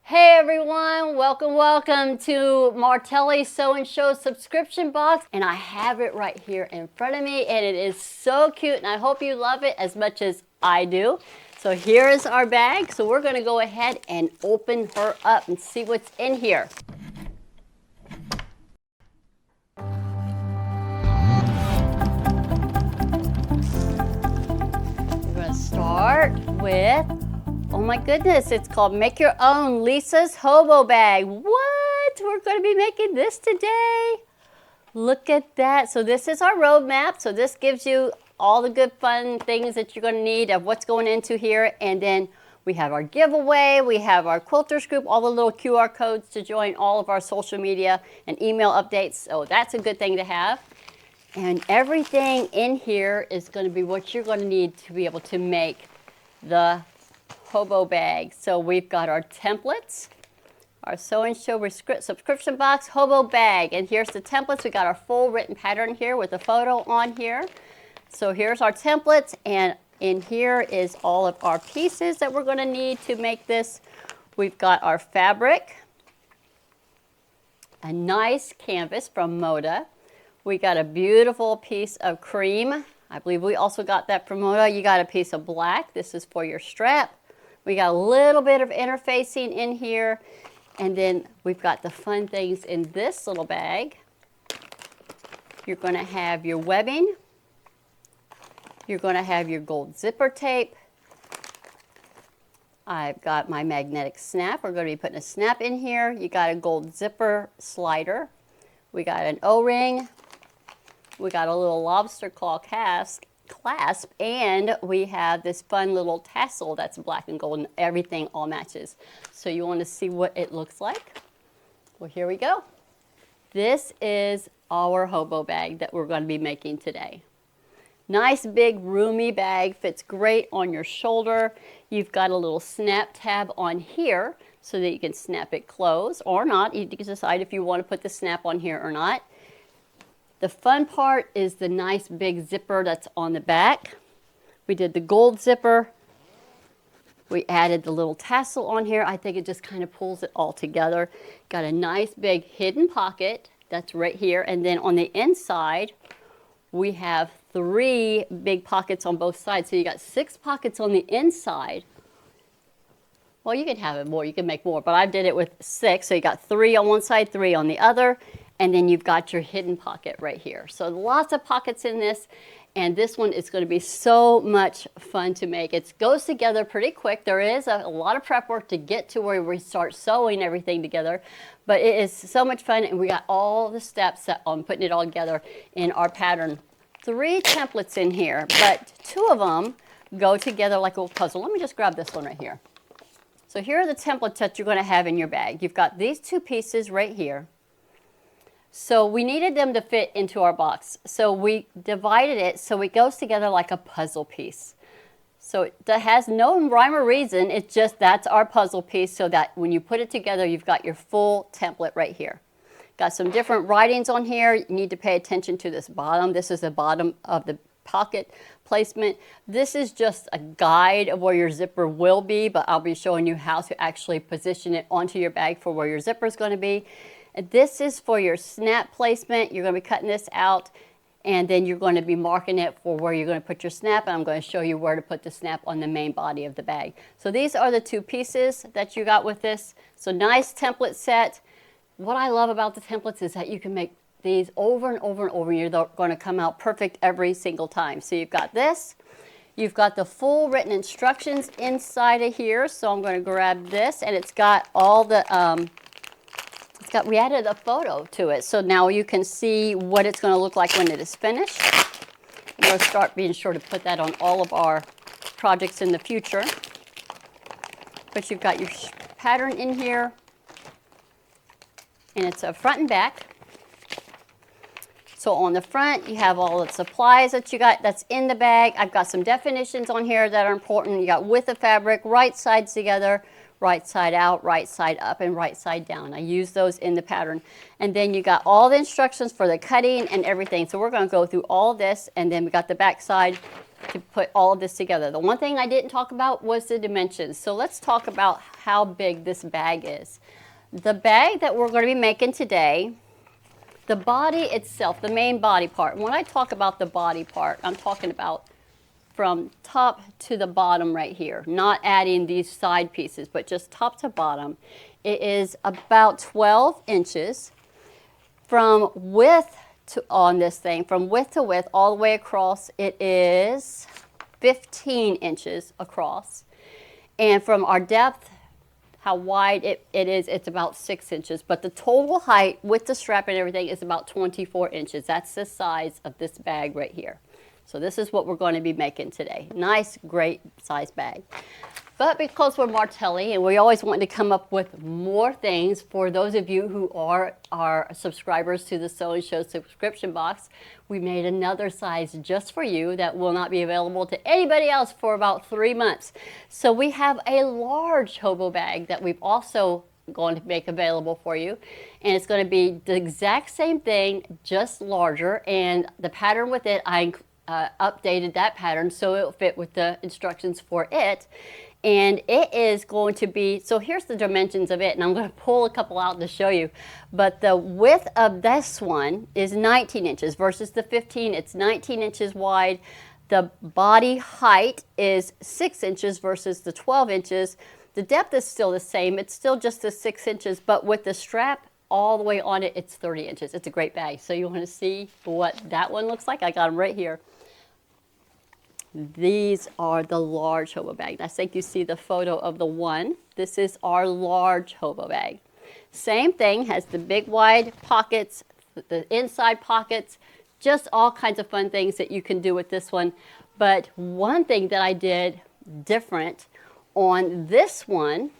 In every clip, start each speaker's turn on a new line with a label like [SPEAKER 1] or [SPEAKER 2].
[SPEAKER 1] Hey everyone, welcome to Martelli Sew and Show subscription box, and I have it right here in front of me, and it is so cute, and I hope you love it as much as I do. So here is our bag, so we're going to go ahead and open her up and see what's in here. We're going to start with, oh my goodness, it's called Make Your Own Lisa's Hobo Bag. What? We're going to be making this today. Look at that. So this is our roadmap. So this gives you all the good fun things that you're going to need of what's going into here. And then we have our giveaway. We have our quilters group, all the little QR codes to join all of our social media and email updates. So that's a good thing to have. And everything in here is going to be what you're going to need to be able to make the Hobo Bag. So we've got our templates, our Sew and Show subscription box, Hobo Bag, and here's the templates. We got our full written pattern here with a photo on here. So here's our templates, and in here is all of our pieces that we're going to need to make this. We've got our fabric, a nice canvas from Moda. We got a beautiful piece of cream. I believe we also got that from Moda. You got a piece of black. This is for your strap. We got a little bit of interfacing in here, and then we've got the fun things in this little bag. You're going to have your webbing. You're going to have your gold zipper tape. I've got my magnetic snap. We're going to be putting a snap in here. You got a gold zipper slider. We got an O-ring. We got a little lobster claw clasp, and we have this fun little tassel that's black and gold, and everything all matches. So you want to see what it looks like? Well, here we go. This is our Hobo Bag that we're going to be making today. Nice big roomy bag, fits great on your shoulder. You've got a little snap tab on here so that you can snap it closed or not. You can decide if you want to put the snap on here or not. The fun part is the nice big zipper that's on the back. We did the gold zipper. We added the little tassel on here. I think it just kind of pulls it all together. Got a nice big hidden pocket that's right here. And then on the inside, we have 3 big pockets on both sides. So you got 6 pockets on the inside. Well, you can have it more. You can make more, but I did it with 6. So you got 3 on one side, 3 on the other. And then you've got your hidden pocket right here. So lots of pockets in this, and this one is going to be so much fun to make. It goes together pretty quick. There is a lot of prep work to get to where we start sewing everything together, but it is so much fun, and we got all the steps on putting it all together in our pattern. 3 templates in here, but 2 of them go together like a little puzzle. Let me just grab this one right here. So here are the templates that you're going to have in your bag. You've got these 2 pieces right here. So we needed them to fit into our box. So we divided it so it goes together like a puzzle piece. So that has no rhyme or reason. It's just that's our puzzle piece so that when you put it together, you've got your full template right here. Got some different writings on here. You need to pay attention to this bottom. This is the bottom of the pocket placement. This is just a guide of where your zipper will be, but I'll be showing you how to actually position it onto your bag for where your zipper is going to be. This is for your snap placement. You're going to be cutting this out, and then you're going to be marking it for where you're going to put your snap, and I'm going to show you where to put the snap on the main body of the bag. So these are the 2 pieces that you got with this. So nice template set. What I love about the templates is that you can make these over and over and over, and you're going to come out perfect every single time. So you've got this. You've got the full written instructions inside of here. So I'm going to grab this, and it's got all the we added a photo to it, so now you can see what it's going to look like when it is finished. We're going to start being sure to put that on all of our projects in the future. But you've got your pattern in here, and it's a front and back. So on the front, you have all the supplies that you got that's in the bag. I've got some definitions on here that are important. You got width of fabric, right sides together, right side out, right side up, and right side down. I use those in the pattern. And then you got all the instructions for the cutting and everything. So we're going to go through all this, and then we got the back side to put all of this together. The one thing I didn't talk about was the dimensions. So let's talk about how big this bag is. The bag that we're going to be making today, the body itself, the main body part. When I talk about the body part, I'm talking about from top to the bottom right here, not adding these side pieces, but just top to bottom. It is about 12 inches from width to, on this thing, from width to width all the way across. It is 15 inches across. And from our depth, how wide it is, it's about 6 inches. But the total height with the strap and everything is about 24 inches. That's the size of this bag right here. So this is what we're going to be making today. Nice, great size bag. But because we're Martelli and we always want to come up with more things for those of you who are our subscribers to the Sew and Show subscription box, we made another size just for you that will not be available to anybody else for about 3 months. So we have a large hobo bag that we've also going to make available for you, and it's going to be the exact same thing, just larger, and the pattern with it, I updated that pattern so it'll fit with the instructions for it. And it is going to be, so here's the dimensions of it, and I'm going to pull a couple out to show you. But the width of this one is 19 inches versus the 15. It's 19 inches wide. The body height is 6 inches versus the 12 inches. The depth is still the same. It's still just the 6 inches, but with the strap all the way on it, it's 30 inches. It's a great bag. So you want to see what that one looks like? I got them right here. These are the large hobo bag. I think you see the photo of the one. This is our large hobo bag. Same thing, has the big wide pockets, the inside pockets, just all kinds of fun things that you can do with this one. But one thing that I did different on this one,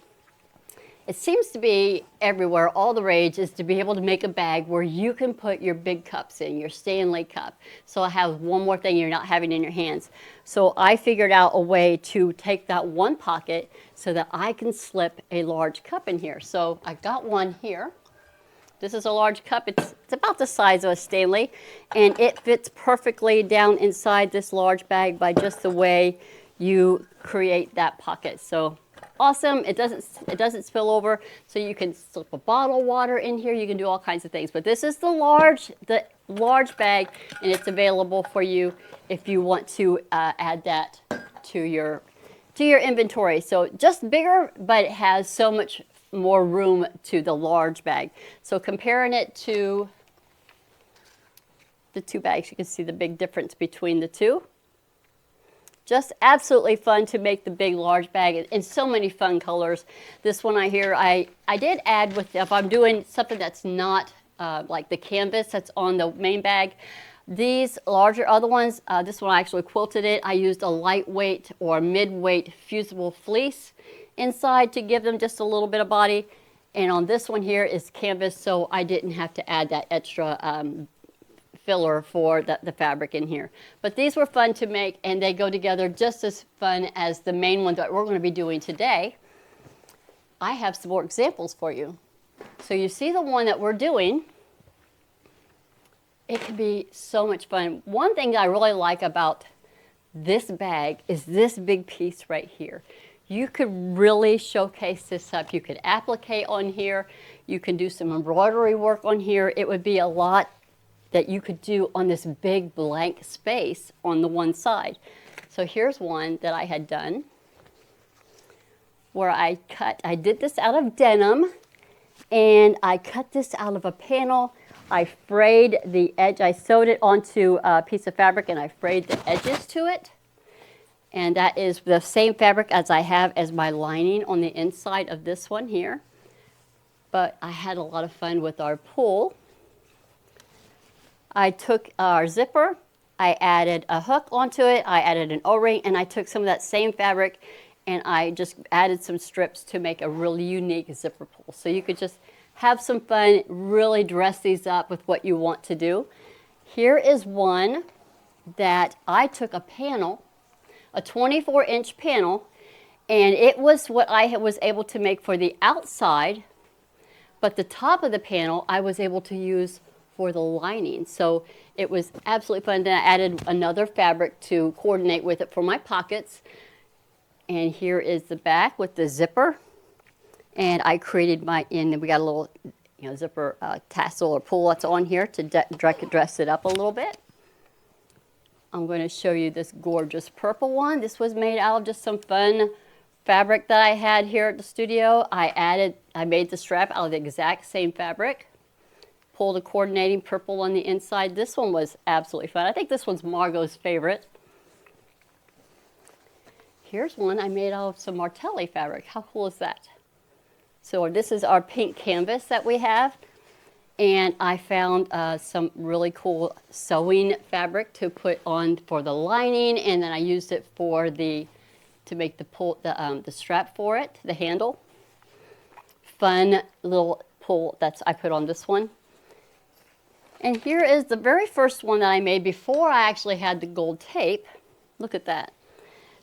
[SPEAKER 1] it seems to be everywhere, all the rage is to be able to make a bag where you can put your big cups in, your Stanley cup. So I have one more thing you're not having in your hands. So I figured out a way to take that one pocket so that I can slip a large cup in here. So I got one here. This is a large cup. It's about the size of a Stanley, and it fits perfectly down inside this large bag by just the way you create that pocket. So awesome. It doesn't spill over, so you can slip a bottle of water in here. You can do all kinds of things. But this is the large bag, and it's available for you if you want to add that to your inventory. So just bigger, but it has so much more room to the large bag. So comparing it to the two bags, you can see the big difference between the two. Just absolutely fun to make the big large bag in so many fun colors. This one I did add with, if I'm doing something that's not like the canvas that's on the main bag, these larger other ones, this one I actually quilted it. I used a lightweight or mid-weight fusible fleece inside to give them just a little bit of body. And on this one here is canvas, so I didn't have to add that extra filler for the fabric in here. But these were fun to make, and they go together just as fun as the main one that we're going to be doing today. I have some more examples for you. So you see the one that we're doing, it can be so much fun. One thing that I really like about this bag is this big piece right here. You could really showcase this up. You could applique on here. You can do some embroidery work on here. It would be a lot that you could do on this big blank space on the one side. So here's one that I had done where I did this out of denim, and I cut this out of a panel. I frayed the edge, I sewed it onto a piece of fabric, and I frayed the edges to it. And that is the same fabric as I have as my lining on the inside of this one here. But I had a lot of fun with our pull. I took our zipper, I added a hook onto it, I added an O-ring, and I took some of that same fabric and I just added some strips to make a really unique zipper pull. So you could just have some fun, really dress these up with what you want to do. Here is one that I took a panel, a 24-inch panel, and it was what I was able to make for the outside, but the top of the panel I was able to use for the lining. So it was absolutely fun. Then I added another fabric to coordinate with it for my pockets. And here is the back with the zipper. And I created and we got a little zipper tassel or pull that's on here to dress it up a little bit. I'm going to show you this gorgeous purple one. This was made out of just some fun fabric that I had here at the studio. I made the strap out of the exact same fabric. Pulled a coordinating purple on the inside. This one was absolutely fun. I think this one's Margot's favorite. Here's one I made out of some Martelli fabric. How cool is that? So this is our pink canvas that we have. And I found some really cool sewing fabric to put on for the lining, and then I used it for to make the strap for it, the handle. Fun little pull I put on this one. And here is the very first one that I made before I actually had the gold tape. Look at that.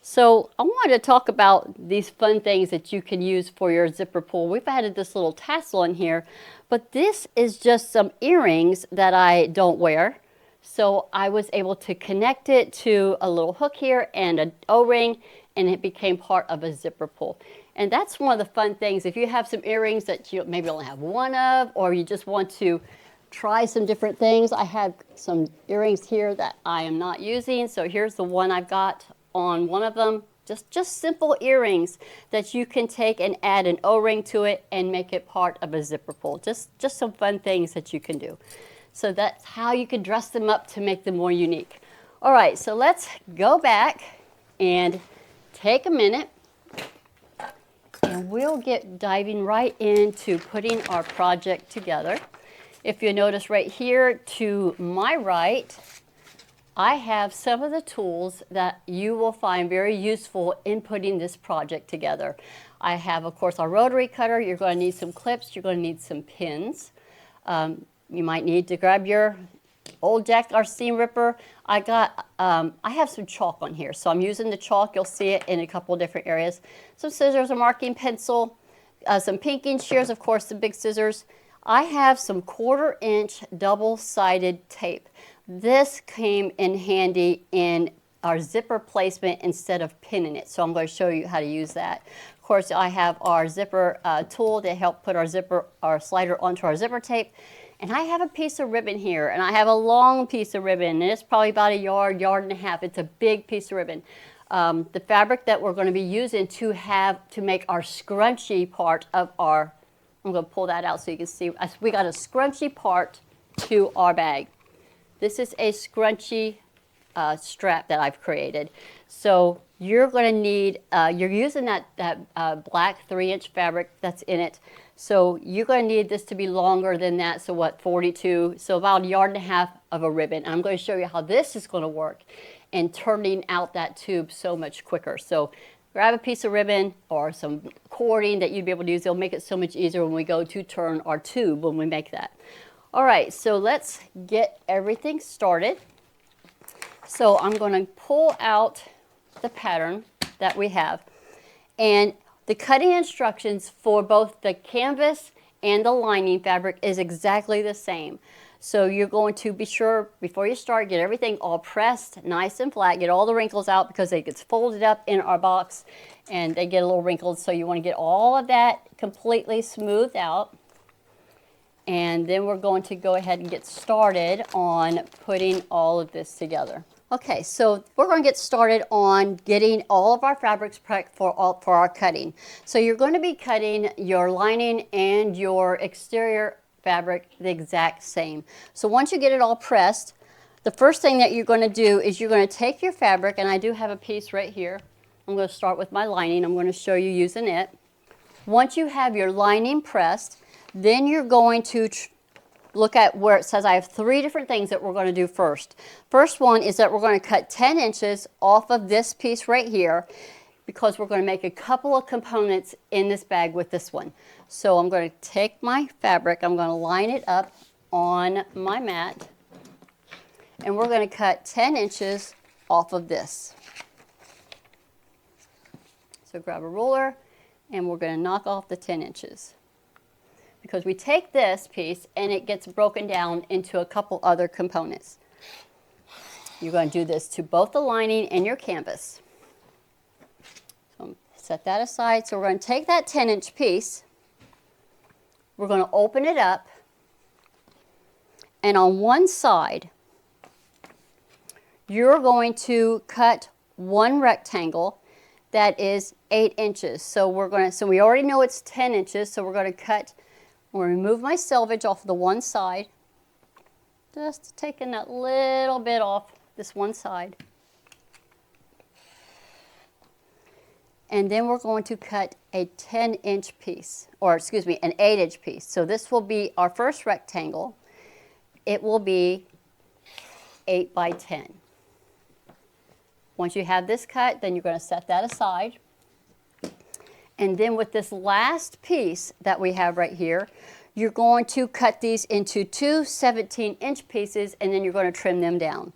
[SPEAKER 1] So I wanted to talk about these fun things that you can use for your zipper pull. We've added this little tassel in here, but this is just some earrings that I don't wear. So I was able to connect it to a little hook here and an O-ring, and it became part of a zipper pull. And that's one of the fun things. If you have some earrings that you maybe only have one of, or you just want to try some different things. I have some earrings here that I am not using. So here's the one I've got on one of them. Just simple earrings that you can take and add an O-ring to it and make it part of a zipper pull. Just some fun things that you can do. So that's how you can dress them up to make them more unique. All right, so let's go back and take a minute, and we'll get diving right into putting our project together. If you notice right here to my right, I have some of the tools that you will find very useful in putting this project together. I have, of course, our rotary cutter. You're going to need some clips. You're going to need some pins. You might need to grab your old jackknife seam ripper. I have some chalk on here, so I'm using the chalk. You'll see it in a couple different areas. Some scissors, a marking pencil, some pinking shears, of course, the big scissors. I have some 1/4-inch double-sided tape. This came in handy in our zipper placement instead of pinning it, so I'm going to show you how to use that. Of course, I have our zipper tool to help put our slider onto our zipper tape. And I have a piece of ribbon here, and I have a long piece of ribbon, and it's probably about a yard and a half. It's a big piece of ribbon. The fabric that we're going to be using to make our scrunchy part of I'm going to pull that out so you can see. We got a scrunchy part to our bag. This is a scrunchy strap that I've created. So you're going to need, you're using that black 3-inch fabric that's in it. So you're going to need this to be longer than that. So what, 42? So about a yard and a half of a ribbon. And I'm going to show you how this is going to work in turning out that tube so much quicker. So grab a piece of ribbon or some cording that you'd be able to use. It'll make it so much easier when we go to turn our tube when we make that. All right, so let's get everything started. So I'm going to pull out the pattern that we have. And the cutting instructions for both the canvas and the lining fabric is exactly the same. So you're going to be sure, before you start, get everything all pressed, nice and flat, get all the wrinkles out because it gets folded up in our box and they get a little wrinkled. So you want to get all of that completely smoothed out. And then we're going to go ahead and get started on putting all of this together. Okay, so we're going to get started on getting all of our fabrics prepped for our cutting. So you're going to be cutting your lining and your exterior fabric the exact same. So once you get it all pressed, the first thing that you're going to do is you're going to take your fabric, and I do have a piece right here. I'm going to start with my lining. I'm going to show you using it. Once you have your lining pressed, then you're going to look at where it says I have 3 different things that we're going to do first. First one is that we're going to cut 10 inches off of this piece right here because we're going to make a couple of components in this bag with this one. So I'm going to take my fabric, I'm going to line it up on my mat, and we're going to cut 10 inches off of this. So grab a ruler, and we're going to knock off the 10 inches. because we take this piece and it gets broken down into a couple other components. You're going to do this to both the lining and your canvas. So set that aside. So we're going to take that 10-inch piece, we're going to open it up, and on one side you're going to cut one rectangle that is 8 inches. So we already know it's 10 inches, so we're going to remove my selvage off the one side, just taking that little bit off this one side. And then we're going to cut a 10-inch piece, or excuse me, an 8-inch piece. So this will be our first rectangle. It will be 8 by 10. Once you have this cut, then you're going to set that aside. And then with this last piece that we have right here, you're going to cut these into two 17-inch pieces, and then you're going to trim them down.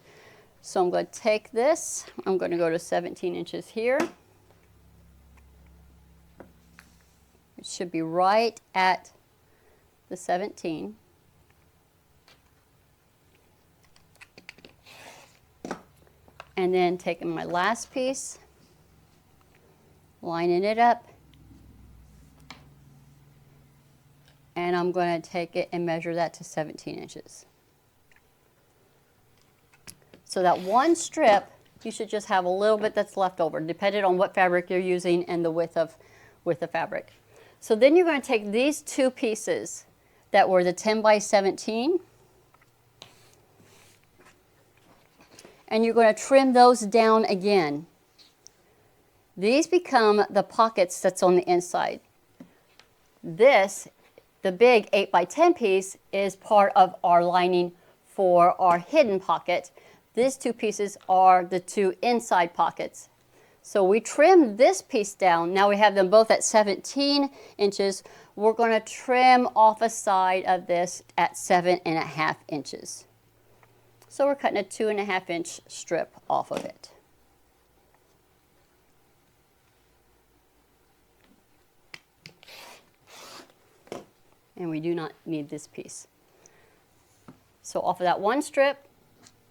[SPEAKER 1] So I'm going to take this, I'm going to go to 17 inches here. It should be right at the 17. And then taking my last piece, lining it up, and I'm going to take it and measure that to 17 inches. So that one strip, you should just have a little bit that's left over, depending on what fabric you're using and the width of the fabric. So then you're going to take these two pieces that were the 10 by 17, and you're going to trim those down again. These become the pockets that's on the inside. This, the big 8 by 10 piece, is part of our lining for our hidden pocket. These two pieces are the two inside pockets. So we trim this piece down. Now we have them both at 17 inches. We're going to trim off a side of this at 7.5 inches. So we're cutting a 2.5-inch strip off of it. And we do not need this piece. So off of that one strip,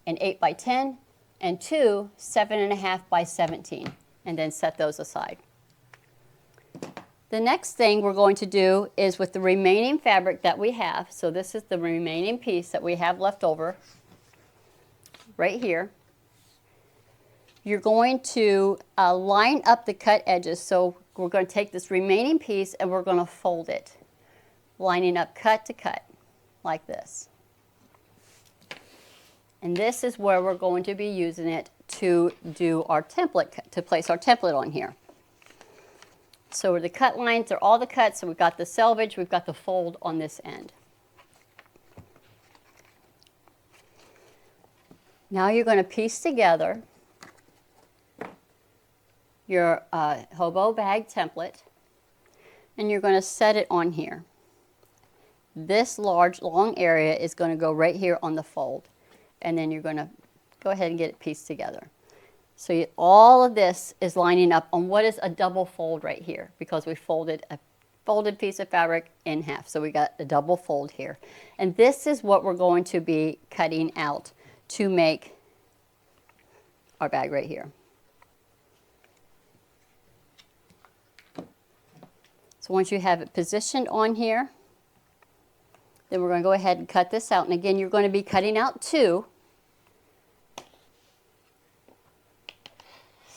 [SPEAKER 1] an 8 by 10, and two 7.5 by 17, and then set those aside. The next thing we're going to do is with the remaining fabric that we have, so this is the remaining piece that we have left over, right here. You're going to line up the cut edges. So we're going to take this remaining piece and we're going to fold it, lining up cut to cut, like this. And this is where we're going to be using it to do our template, to place our template on here. So the cut lines are all the cuts, so we've got the selvage, we've got the fold on this end. Now you're going to piece together your Hobo Bag template, and you're going to set it on here. This large, long area is going to go right here on the fold, and then you're going to go ahead and get it pieced together. So all of this is lining up on what is a double fold right here, because we folded a folded piece of fabric in half. So we got a double fold here. And this is what we're going to be cutting out to make our bag right here. So once you have it positioned on here, then we're going to go ahead and cut this out. And again, you're going to be cutting out two.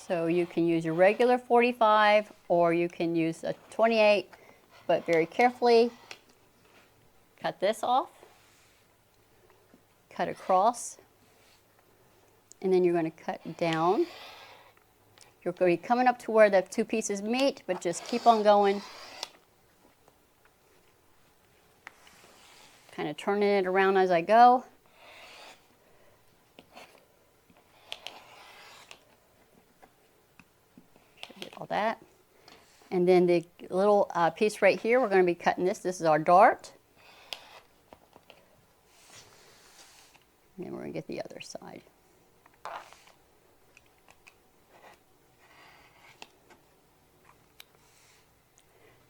[SPEAKER 1] So you can use your regular 45 or you can use a 28, but very carefully cut this off, cut across, and then you're going to cut down. You're going to be coming up to where the two pieces meet, but just keep on going. Kind of turning it around as I go. Get all that. And then the little piece right here, we're going to be cutting this. This is our dart. And then we're going to get the other side.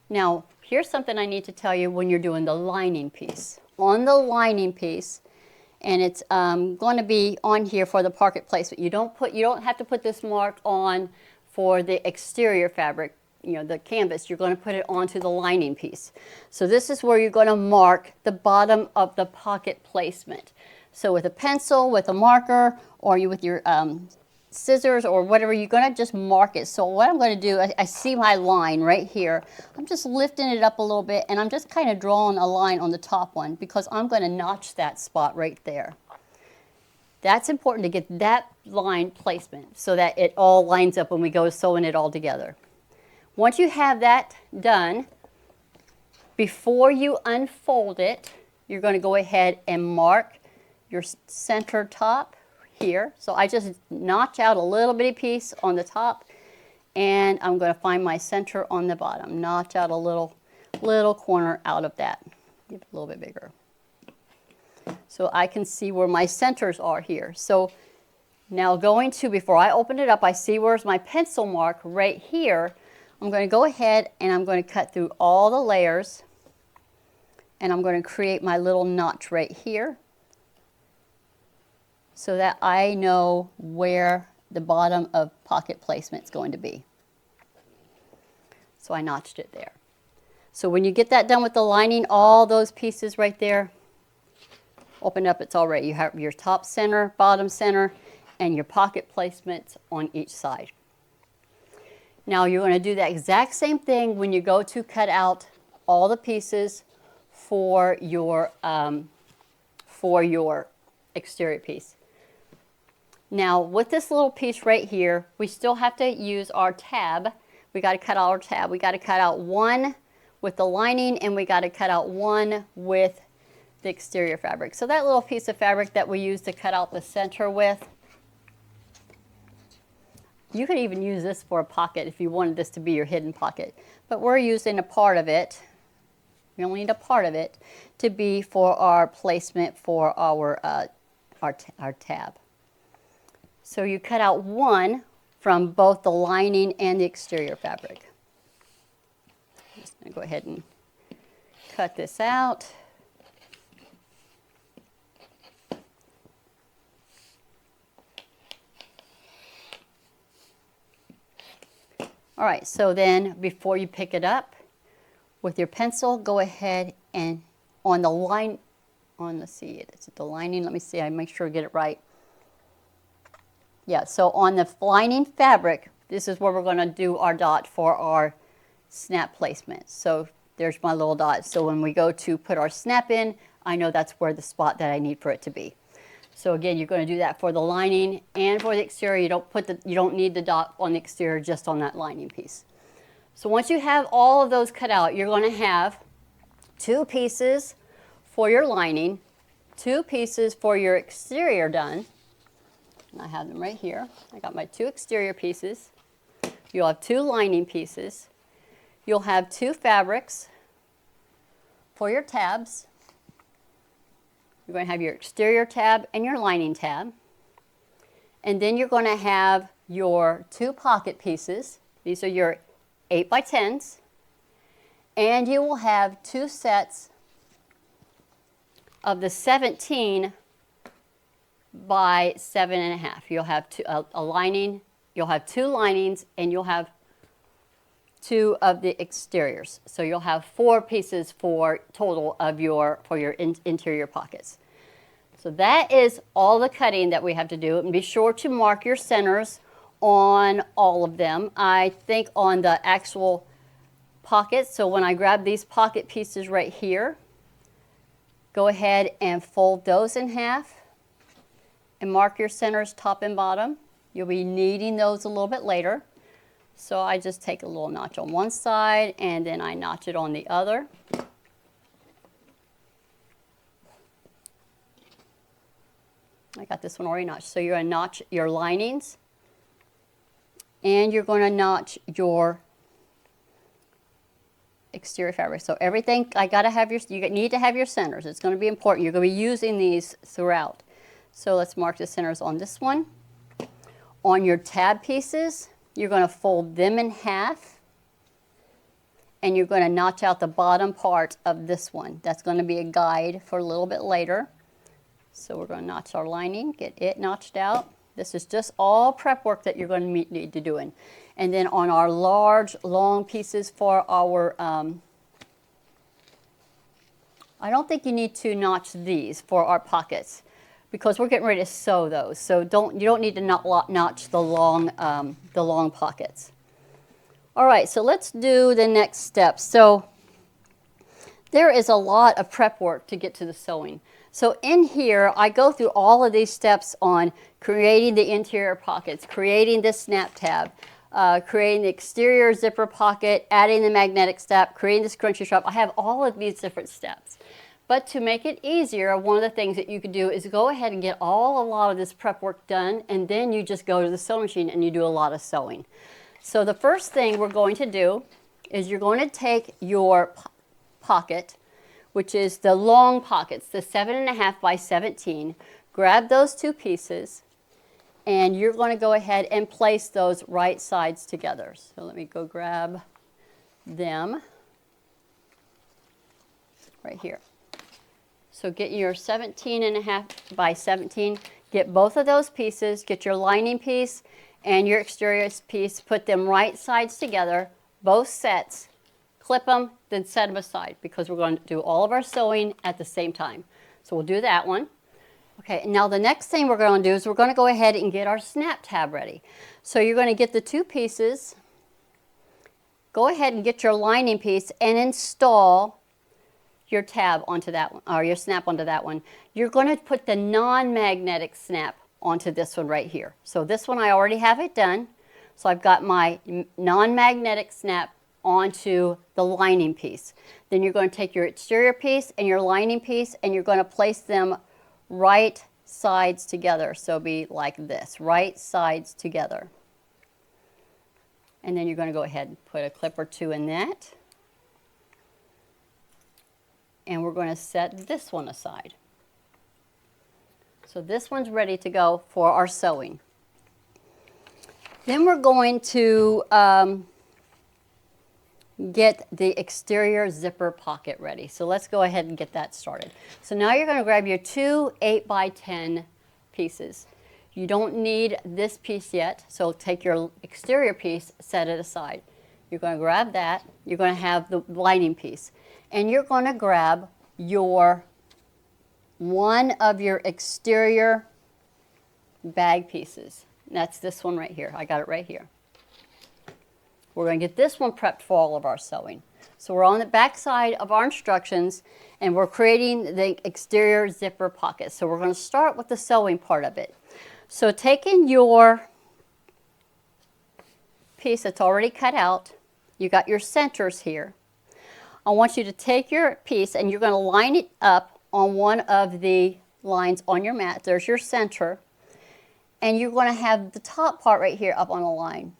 [SPEAKER 1] Now, here's something I need to tell you when you're doing the lining piece. On the lining piece, and it's going to be on here for the pocket placement. You don't have to put this mark on for the exterior fabric, you know, the canvas. You're going to put it onto the lining piece. So this is where you're going to mark the bottom of the pocket placement. So with a pencil, with a marker, or with your scissors or whatever, you're going to just mark it. So what I'm going to do, I see my line right here. I'm just lifting it up a little bit, and I'm just kind of drawing a line on the top one because I'm going to notch that spot right there. That's important to get that line placement so that it all lines up when we go sewing it all together. Once you have that done, before you unfold it, you're going to go ahead and mark your center top here. So I just notch out a little bitty piece on the top, and I'm going to find my center on the bottom. Notch out a little corner out of that. Give it a little bit bigger. So I can see where my centers are here. So now before I open it up, I see where's my pencil mark right here. I'm going to go ahead and I'm going to cut through all the layers, and I'm going to create my little notch right here so that I know where the bottom of pocket placement is going to be. So I notched it there. So when you get that done with the lining, all those pieces right there, open up, it's all right. You have your top center, bottom center, and your pocket placements on each side. Now you're going to do that exact same thing when you go to cut out all the pieces for your exterior piece. Now with this little piece right here, we still have to use our tab. We got to cut out our tab. We got to cut out one with the lining, and we got to cut out one with the exterior fabric. So that little piece of fabric that we use to cut out the center with, you could even use this for a pocket if you wanted this to be your hidden pocket. But we're using a part of it. We only need a part of it to be for our placement for our tab. So you cut out one from both the lining and the exterior fabric. I'm just going to go ahead and cut this out. All right, so then before you pick it up with your pencil, go ahead and on the line, let's see, it's the lining, let me see, I make sure I get it right. Yeah, so on the lining fabric, this is where we're going to do our dot for our snap placement. So there's my little dot. So when we go to put our snap in, I know that's where the spot that I need for it to be. So again, you're going to do that for the lining and for the exterior. You don't need the dot on the exterior, just on that lining piece. So once you have all of those cut out, you're going to have two pieces for your lining, two pieces for your exterior done. And I have them right here. I got my two exterior pieces. You'll have two lining pieces. You'll have two fabrics for your tabs. You're going to have your exterior tab and your lining tab. And then you're going to have your two pocket pieces. These are your 8x10s. And you will have two sets of the 17 by 7.5. You'll have a lining, you'll have two linings, and you'll have two of the exteriors. So you'll have four pieces for total of your interior pockets. So that is all the cutting that we have to do. And be sure to mark your centers on all of them. I think on the actual pockets, so when I grab these pocket pieces right here, go ahead and fold those in half and mark your centers top and bottom. You'll be needing those a little bit later. So I just take a little notch on one side and then I notch it on the other. I got this one already notched. So you're going to notch your linings and you're going to notch your exterior fabric. So everything, you need to have your centers. It's going to be important. You're going to be using these throughout. So let's mark the centers on this one. On your tab pieces, you're going to fold them in half and you're going to notch out the bottom part of this one. That's going to be a guide for a little bit later. So we're going to notch our lining, get it notched out. This is just all prep work that you're going to need to do. And then on our large, long pieces for our, I don't think you need to notch these for our pockets because we're getting ready to sew those. So you don't need to notch the long pockets. All right, so let's do the next step. So there is a lot of prep work to get to the sewing. So in here, I go through all of these steps on creating the interior pockets, creating the snap tab, creating the exterior zipper pocket, adding the magnetic strap, creating the scrunchie strap. I have all of these different steps. But to make it easier, one of the things that you could do is go ahead and get a lot of this prep work done, and then you just go to the sewing machine and you do a lot of sewing. So the first thing we're going to do is you're going to take your pocket, which is the long pockets, the 7.5 by 17. Grab those two pieces, and you're going to go ahead and place those right sides together. So let me go grab them right here. So get your 17.5 by 17, get both of those pieces, get your lining piece and your exterior piece, put them right sides together, both sets, clip them, then set them aside because we're going to do all of our sewing at the same time. So we'll do that one. Okay, now the next thing we're going to do is we're going to go ahead and get our snap tab ready. So you're going to get the two pieces, go ahead and get your lining piece and install your tab onto that one, or your snap onto that one. You're going to put the non-magnetic snap onto this one right here. So this one I already have it done. So I've got my non-magnetic snap onto the lining piece. Then you're going to take your exterior piece and your lining piece and you're going to place them right sides together. So be like this, right sides together. And then you're going to go ahead and put a clip or two in that. And we're going to set this one aside. So this one's ready to go for our sewing. Then we're going to get the exterior zipper pocket ready. So let's go ahead and get that started. So now you're going to grab your two 8 by 10 pieces. You don't need this piece yet, so take your exterior piece, set it aside. You're going to grab that. You're going to have the lining piece. And you're going to grab one of your exterior bag pieces. That's this one right here. I got it right here. We're going to get this one prepped for all of our sewing. So we're on the back side of our instructions and we're creating the exterior zipper pocket. So we're going to start with the sewing part of it. So taking your piece that's already cut out, you got your centers here. I want you to take your piece and you're going to line it up on one of the lines on your mat. There's your center. And you're going to have the top part right here up on a line.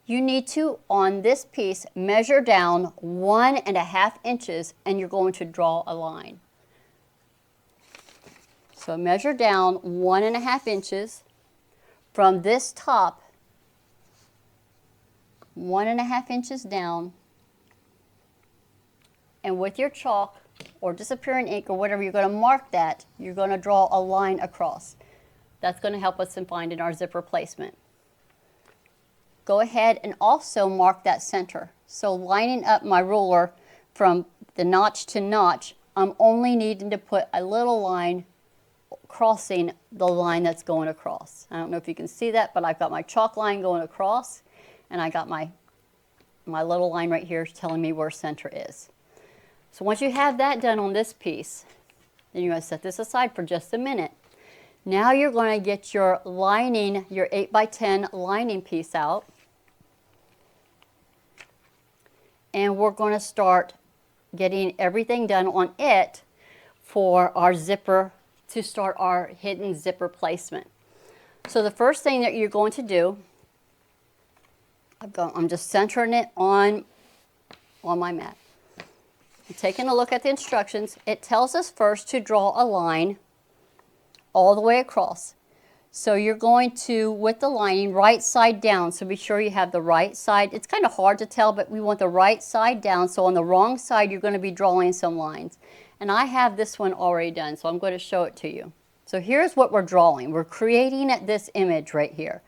[SPEAKER 1] You need to, on this piece, measure down 1.5 inches and you're going to draw a line. So measure down 1.5 inches from this top, 1.5 inches down, and with your chalk or disappearing ink or whatever, you're going to mark that. You're going to draw a line across. That's going to help us in finding our zipper placement. Go ahead and also mark that center. So lining up my ruler from the notch to notch, I'm only needing to put a little line crossing the line that's going across. I don't know if you can see that, but I've got my chalk line going across and I got my little line right here telling me where center is. So once you have that done on this piece, then you're going to set this aside for just a minute. Now you're going to get your lining, your 8 by 10 lining piece out. And we're going to start getting everything done on it for our zipper, to start our hidden zipper placement. So the first thing that you're going to do, I'm just centering it on my mat. Taking a look at the instructions, it tells us first to draw a line all the way across. So you're going to, with the lining, right side down. So be sure you have the right side. It's kind of hard to tell, but we want the right side down. So on the wrong side, you're going to be drawing some lines. And I have this one already done, so I'm going to show it to you. So here's what we're drawing. We're creating this image right here.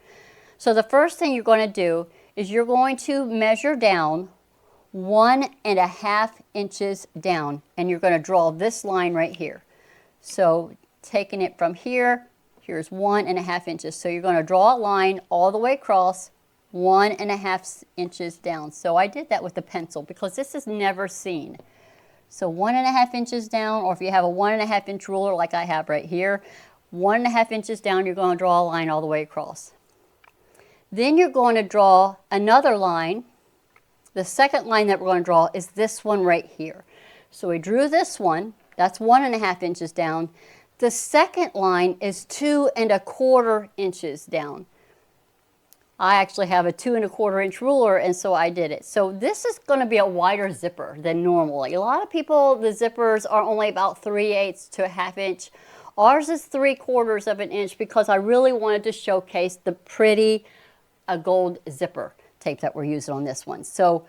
[SPEAKER 1] So the first thing you're going to do is you're going to measure down 1.5 inches down, and you're going to draw this line right here. So taking it from here, here's 1.5 inches. So you're going to draw a line all the way across 1.5 inches down. So I did that with a pencil because this is never seen. So 1.5 inches down, or if you have a 1.5 inch ruler like I have right here, 1.5 inches down, you're going to draw a line all the way across. Then you're going to draw another line. The second line that we're going to draw is this one right here. So we drew this one, that's 1.5 inches down. The second line is 2.25 inches down. I actually have a 2.25 inch ruler, and so I did it. So this is going to be a wider zipper than normally. A lot of people, the zippers are only about 3/8 to 1/2 inch. Ours is 3/4 of an inch because I really wanted to showcase the pretty gold zipper tape that we're using on this one. So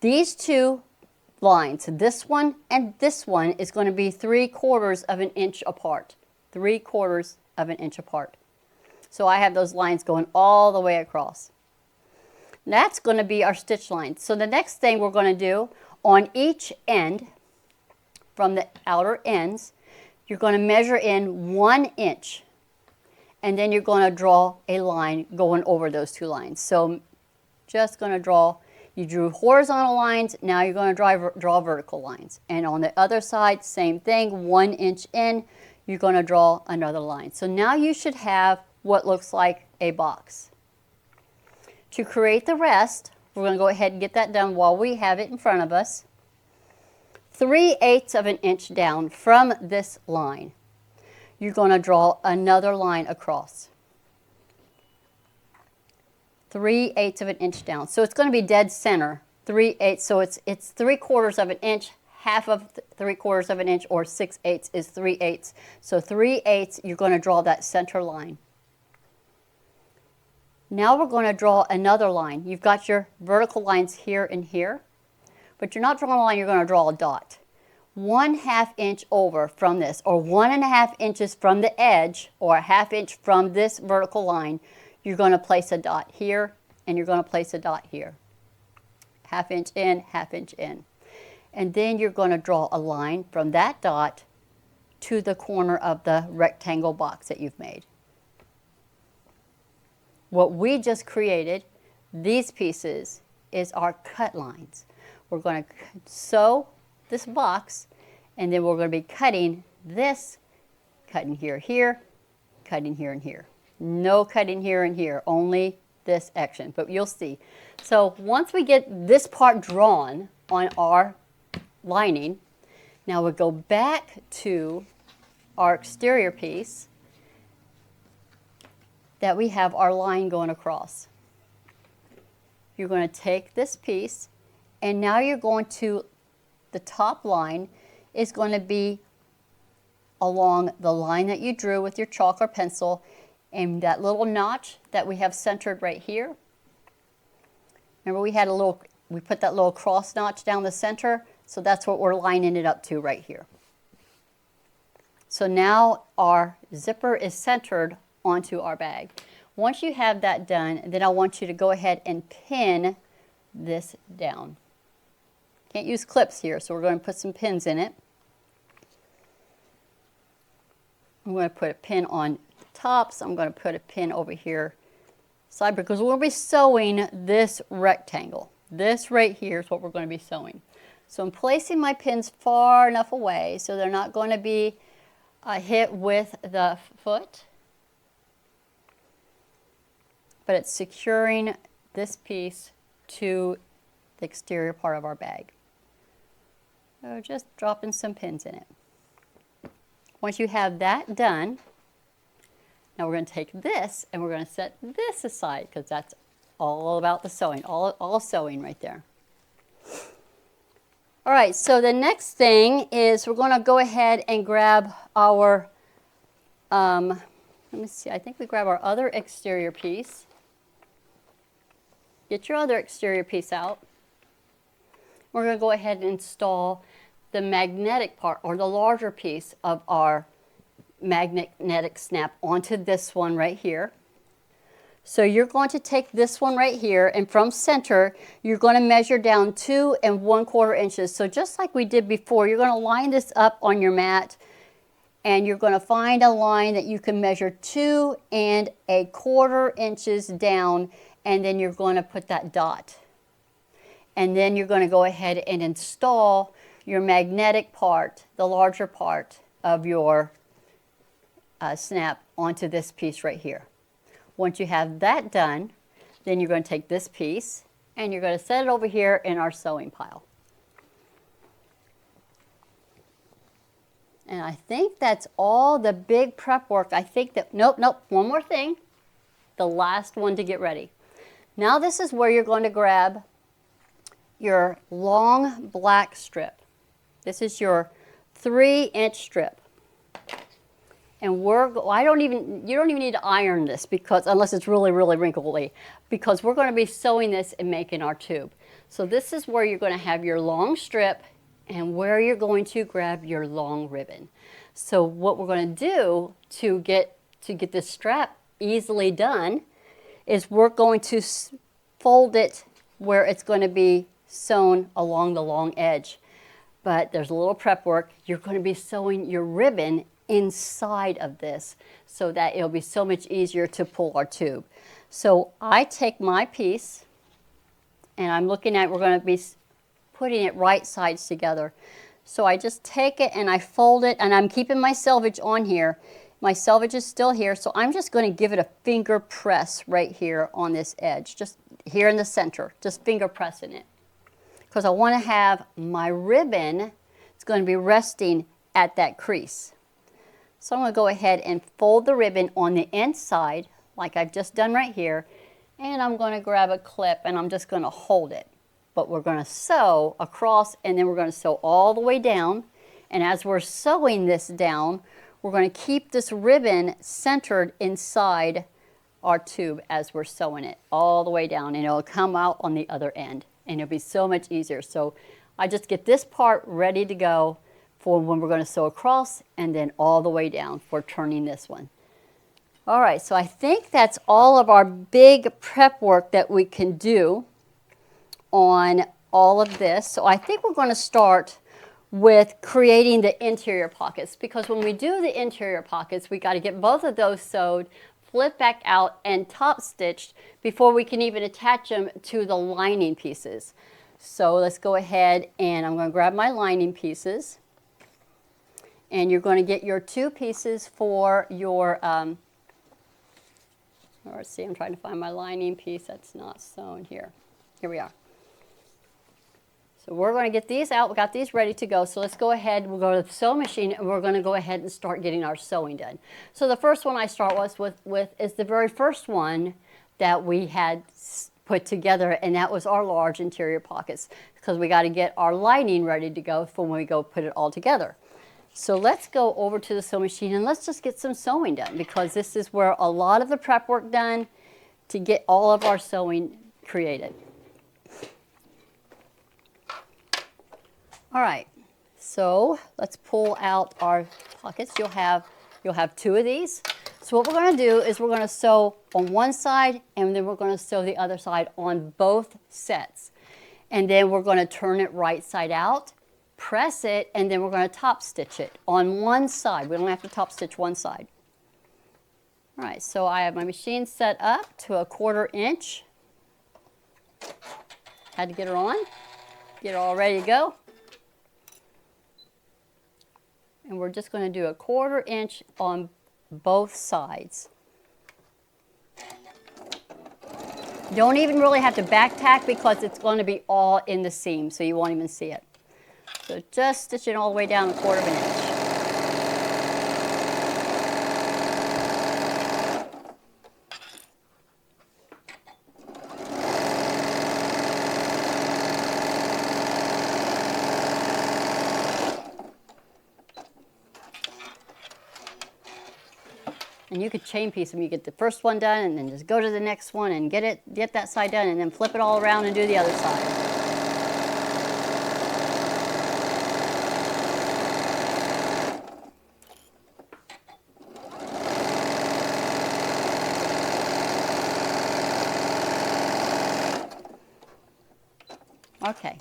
[SPEAKER 1] these two lines, this one and this one, is going to be 3/4 of an inch apart. 3/4 of an inch apart. So I have those lines going all the way across. That's going to be our stitch line. So the next thing we're going to do on each end, from the outer ends, you're going to measure in 1 inch. And then you're going to draw a line going over those two lines. So just going to draw, you drew horizontal lines, now you're going to draw vertical lines. And on the other side, same thing, 1 inch in, you're going to draw another line. So now you should have what looks like a box. To create the rest, we're going to go ahead and get that done while we have it in front of us. 3/8 of an inch down from this line, you're going to draw another line across. 3/8 of an inch down. So it's going to be dead center. 3/8, so it's 3/4 of an inch, half of 3/4 of an inch, or 6/8 is 3/8. So 3/8, you're going to draw that center line. Now we're going to draw another line. You've got your vertical lines here and here, but you're not drawing a line, you're going to draw a dot. 1/2 inch over from this, or 1.5 inches from the edge, or 1/2 inch from this vertical line, you're going to place a dot here, and you're going to place a dot here. 1/2 inch in, 1/2 inch in. And then you're going to draw a line from that dot to the corner of the rectangle box that you've made. What we just created, these pieces, is our cut lines. We're going to sew this box, and then we're going to be cutting this, cutting here, here, cutting here and here. No cutting here and here, only this action, but you'll see. So once we get this part drawn on our lining, now we'll go back to our exterior piece that we have our line going across. You're going to take this piece, and now you're going to, the top line is going to be along the line that you drew with your chalk or pencil, and that little notch that we have centered right here. Remember we put that little cross notch down the center, so that's what we're lining it up to right here. So now our zipper is centered onto our bag. Once you have that done, then I want you to go ahead and pin this down. Can't use clips here, so we're going to put some pins in it. I'm going to put a pin on the top, so I'm going to put a pin over here side, because we'll be sewing this rectangle. This right here is what we're going to be sewing. So I'm placing my pins far enough away so they're not going to be hit with the foot, but it's securing this piece to the exterior part of our bag. So just dropping some pins in it. Once you have that done, now we're going to take this and we're going to set this aside, because that's all about the sewing, all sewing right there. All right, so the next thing is we're going to go ahead and grab our, let let me see, I think we grab our other exterior piece. Get your other exterior piece out. We're going to go ahead and install the magnetic part, or the larger piece of our magnetic snap, onto this one right here. So you're going to take this one right here, and from center, you're going to measure down 2 1/4 inches. So just like we did before, you're going to line this up on your mat, and you're going to find a line that you can measure 2 1/4 inches down, and then you're going to put that dot. And then you're going to go ahead and install your magnetic part, the larger part of your snap, onto this piece right here. Once you have that done, then you're going to take this piece and you're going to set it over here in our sewing pile. And I think that's all the big prep work. I think that, nope, one more thing. The last one to get ready. Now this is where you're going to grab your long black strip. This is your 3-inch strip. And you don't even need to iron this, because unless it's really, really wrinkly, because we're going to be sewing this and making our tube. So this is where you're going to have your long strip and where you're going to grab your long ribbon. So what we're going to do to get this strap easily done is we're going to fold it where it's going to be sewn along the long edge. But there's a little prep work. You're going to be sewing your ribbon inside of this so that it'll be so much easier to pull our tube. So I take my piece and I'm looking at, we're going to be putting it right sides together. So I just take it and I fold it, and I'm keeping my selvage on here. My selvage is still here, so I'm just going to give it a finger press right here on this edge, just here in the center, just finger pressing it. Because I want to have my ribbon, it's going to be resting at that crease. So I'm going to go ahead and fold the ribbon on the inside, like I've just done right here, and I'm going to grab a clip and I'm just going to hold it. But we're going to sew across, and then we're going to sew all the way down. And as we're sewing this down, we're going to keep this ribbon centered inside our tube as we're sewing it all the way down, and it'll come out on the other end, and it'll be so much easier. So I just get this part ready to go for when we're going to sew across, and then all the way down for turning this one. All right, so I think that's all of our big prep work that we can do on all of this. So I think we're going to start with creating the interior pockets, because when we do the interior pockets, we got to get both of those sewed, flip back out, and top stitched before we can even attach them to the lining pieces. So let's go ahead, and I'm going to grab my lining pieces. And you're going to get your 2 pieces for your, let's see, I'm trying to find my lining piece that's not sewn here. Here we are. So we're going to get these out. We got these ready to go. So let's go ahead. We'll go to the sewing machine, and we're going to go ahead and start getting our sewing done. So the first one I start with is the very first one that we had put together, and that was our large interior pockets, because we got to get our lining ready to go for when we go put it all together. So let's go over to the sewing machine and let's just get some sewing done, because this is where a lot of the prep work done to get all of our sewing created. All right, so let's pull out our pockets. You'll have 2 of these. So what we're going to do is we're going to sew on one side, and then we're going to sew the other side on both sets. And then we're going to turn it right side out, press it, and then we're going to top stitch it on one side. We don't have to top stitch one side. All right, so I have my machine set up to 1/4 inch. Had to get her on, get her all ready to go. And we're just going to do 1/4 inch on both sides. You don't even really have to back tack, because it's going to be all in the seam, so you won't even see it. So just stitch it all the way down 1/4 inch. And you could chain piece them. You get the first one done and then just go to the next one and get that side done and then flip it all around and do the other side. Okay,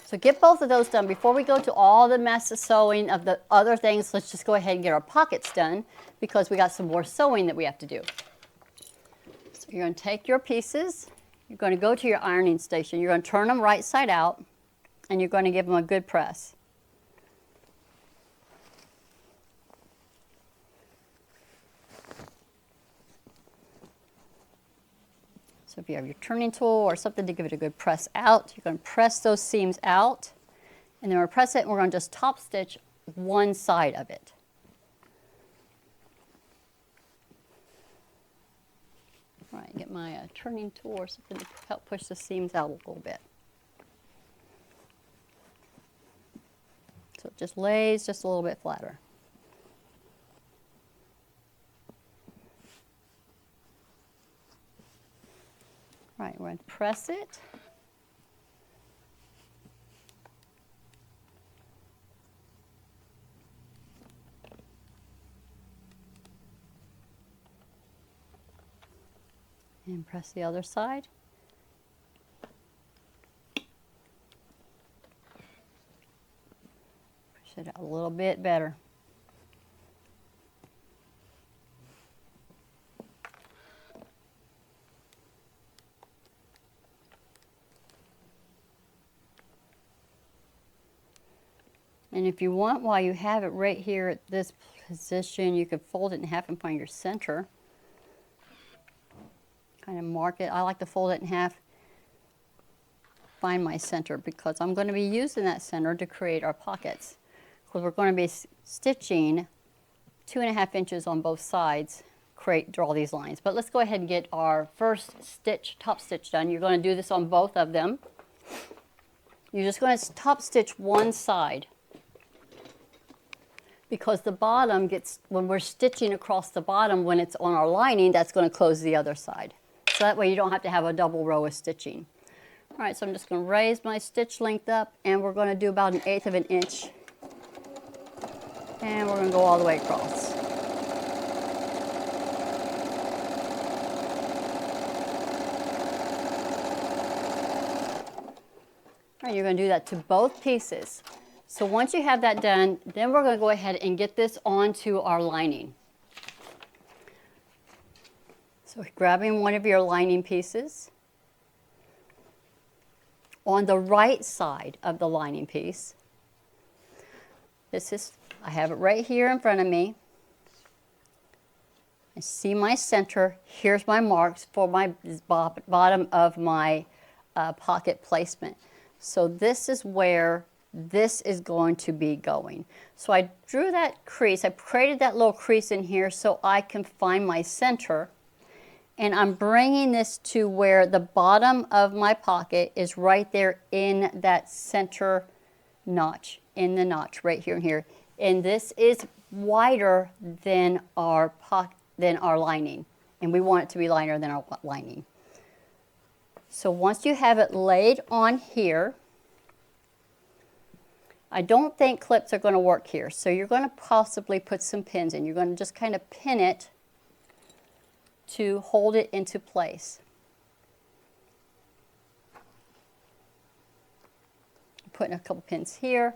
[SPEAKER 1] so get both of those done. Before we go to all the mess of sewing of the other things, let's just go ahead and get our pockets done because we got some more sewing that we have to do. So you're going to take your pieces, you're going to go to your ironing station, you're going to turn them right side out, and you're going to give them a good press. So if you have your turning tool or something to give it a good press out, you're going to press those seams out, and then we're going to press it and we're going to just top stitch one side of it. All right, get my turning tool or something to help push the seams out a little bit. So it just lays just a little bit flatter. Right, we're going to press it. And press the other side. Push it out a little bit better. And if you want, while you have it right here at this position, you could fold it in half and find your center. Kind of mark it. I like to fold it in half, find my center, because I'm going to be using that center to create our pockets. Because we're going to be stitching 2.5 inches on both sides, draw these lines. But let's go ahead and get our first stitch, top stitch done. You're going to do this on both of them. You're just going to top stitch one side, because the bottom gets, when we're stitching across the bottom, when it's on our lining, that's going to close the other side. So that way you don't have to have a double row of stitching. All right, so I'm just going to raise my stitch length up, and we're going to do about 1/8 of an inch. And we're going to go all the way across. All right, you're going to do that to both pieces. So once you have that done, then we're going to go ahead and get this onto our lining. So grabbing one of your lining pieces, on the right side of the lining piece, I have it right here in front of me. I see my center. Here's my marks for my bottom of my pocket placement. So this is where this is going to be going. So I drew that crease. I created that little crease in here so I can find my center. And I'm bringing this to where the bottom of my pocket is right there in that center notch, in the notch right here and here. And this is wider than our lining. And we want it to be lighter than our lining. So once you have it laid on here, I don't think clips are going to work here. So you're going to possibly put some pins in. You're going to just kind of pin it to hold it into place. I'm putting a couple pins here,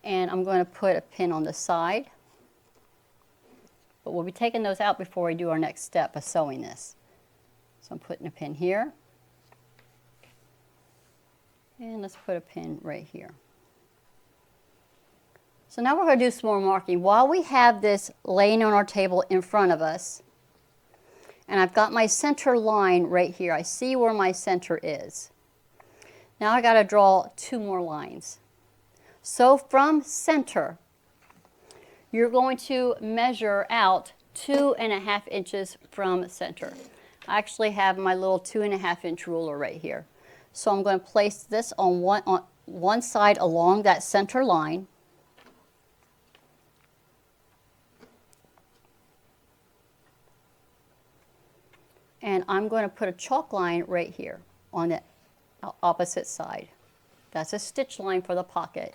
[SPEAKER 1] and I'm going to put a pin on the side. But we'll be taking those out before we do our next step of sewing this. So I'm putting a pin here, and let's put a pin right here. So now we're going to do some more marking. While we have this laying on our table in front of us, and I've got my center line right here. I see where my center is. Now I got to draw 2 more lines. So from center, you're going to measure out 2.5 inches from center. I actually have my little 2.5 inch ruler right here. So I'm going to place this on one side along that center line. And I'm going to put a chalk line right here on the opposite side. That's a stitch line for the pocket.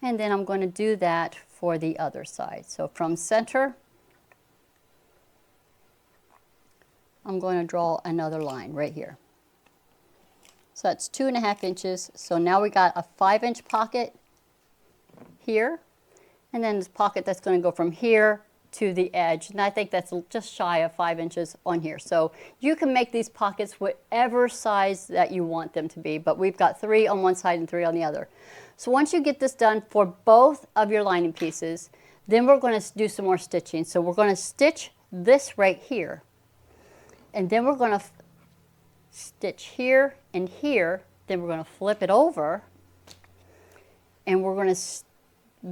[SPEAKER 1] And then I'm going to do that for the other side. So from center, I'm going to draw another line right here. So that's 2.5 inches. So now we got a 5-inch pocket here, and then this pocket that's going to go from here to the edge. And I think that's just shy of 5 inches on here. So you can make these pockets whatever size that you want them to be, but we've got 3 on one side and 3 on the other. So once you get this done for both of your lining pieces, then we're going to do some more stitching. So we're going to stitch this right here, and then we're going to stitch here and here, then we're going to flip it over, and we're going to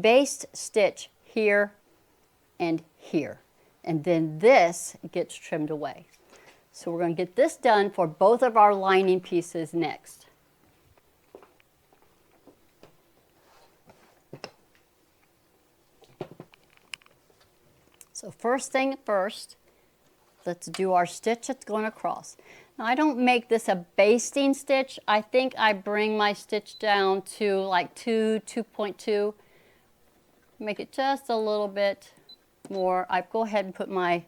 [SPEAKER 1] baste stitch here and here, and then this gets trimmed away. So we're going to get this done for both of our lining pieces next. So first thing first, let's do our stitch that's going across. Now I don't make this a basting stitch. I think I bring my stitch down to like 2.2. Make it just a little bit more. I go ahead and put my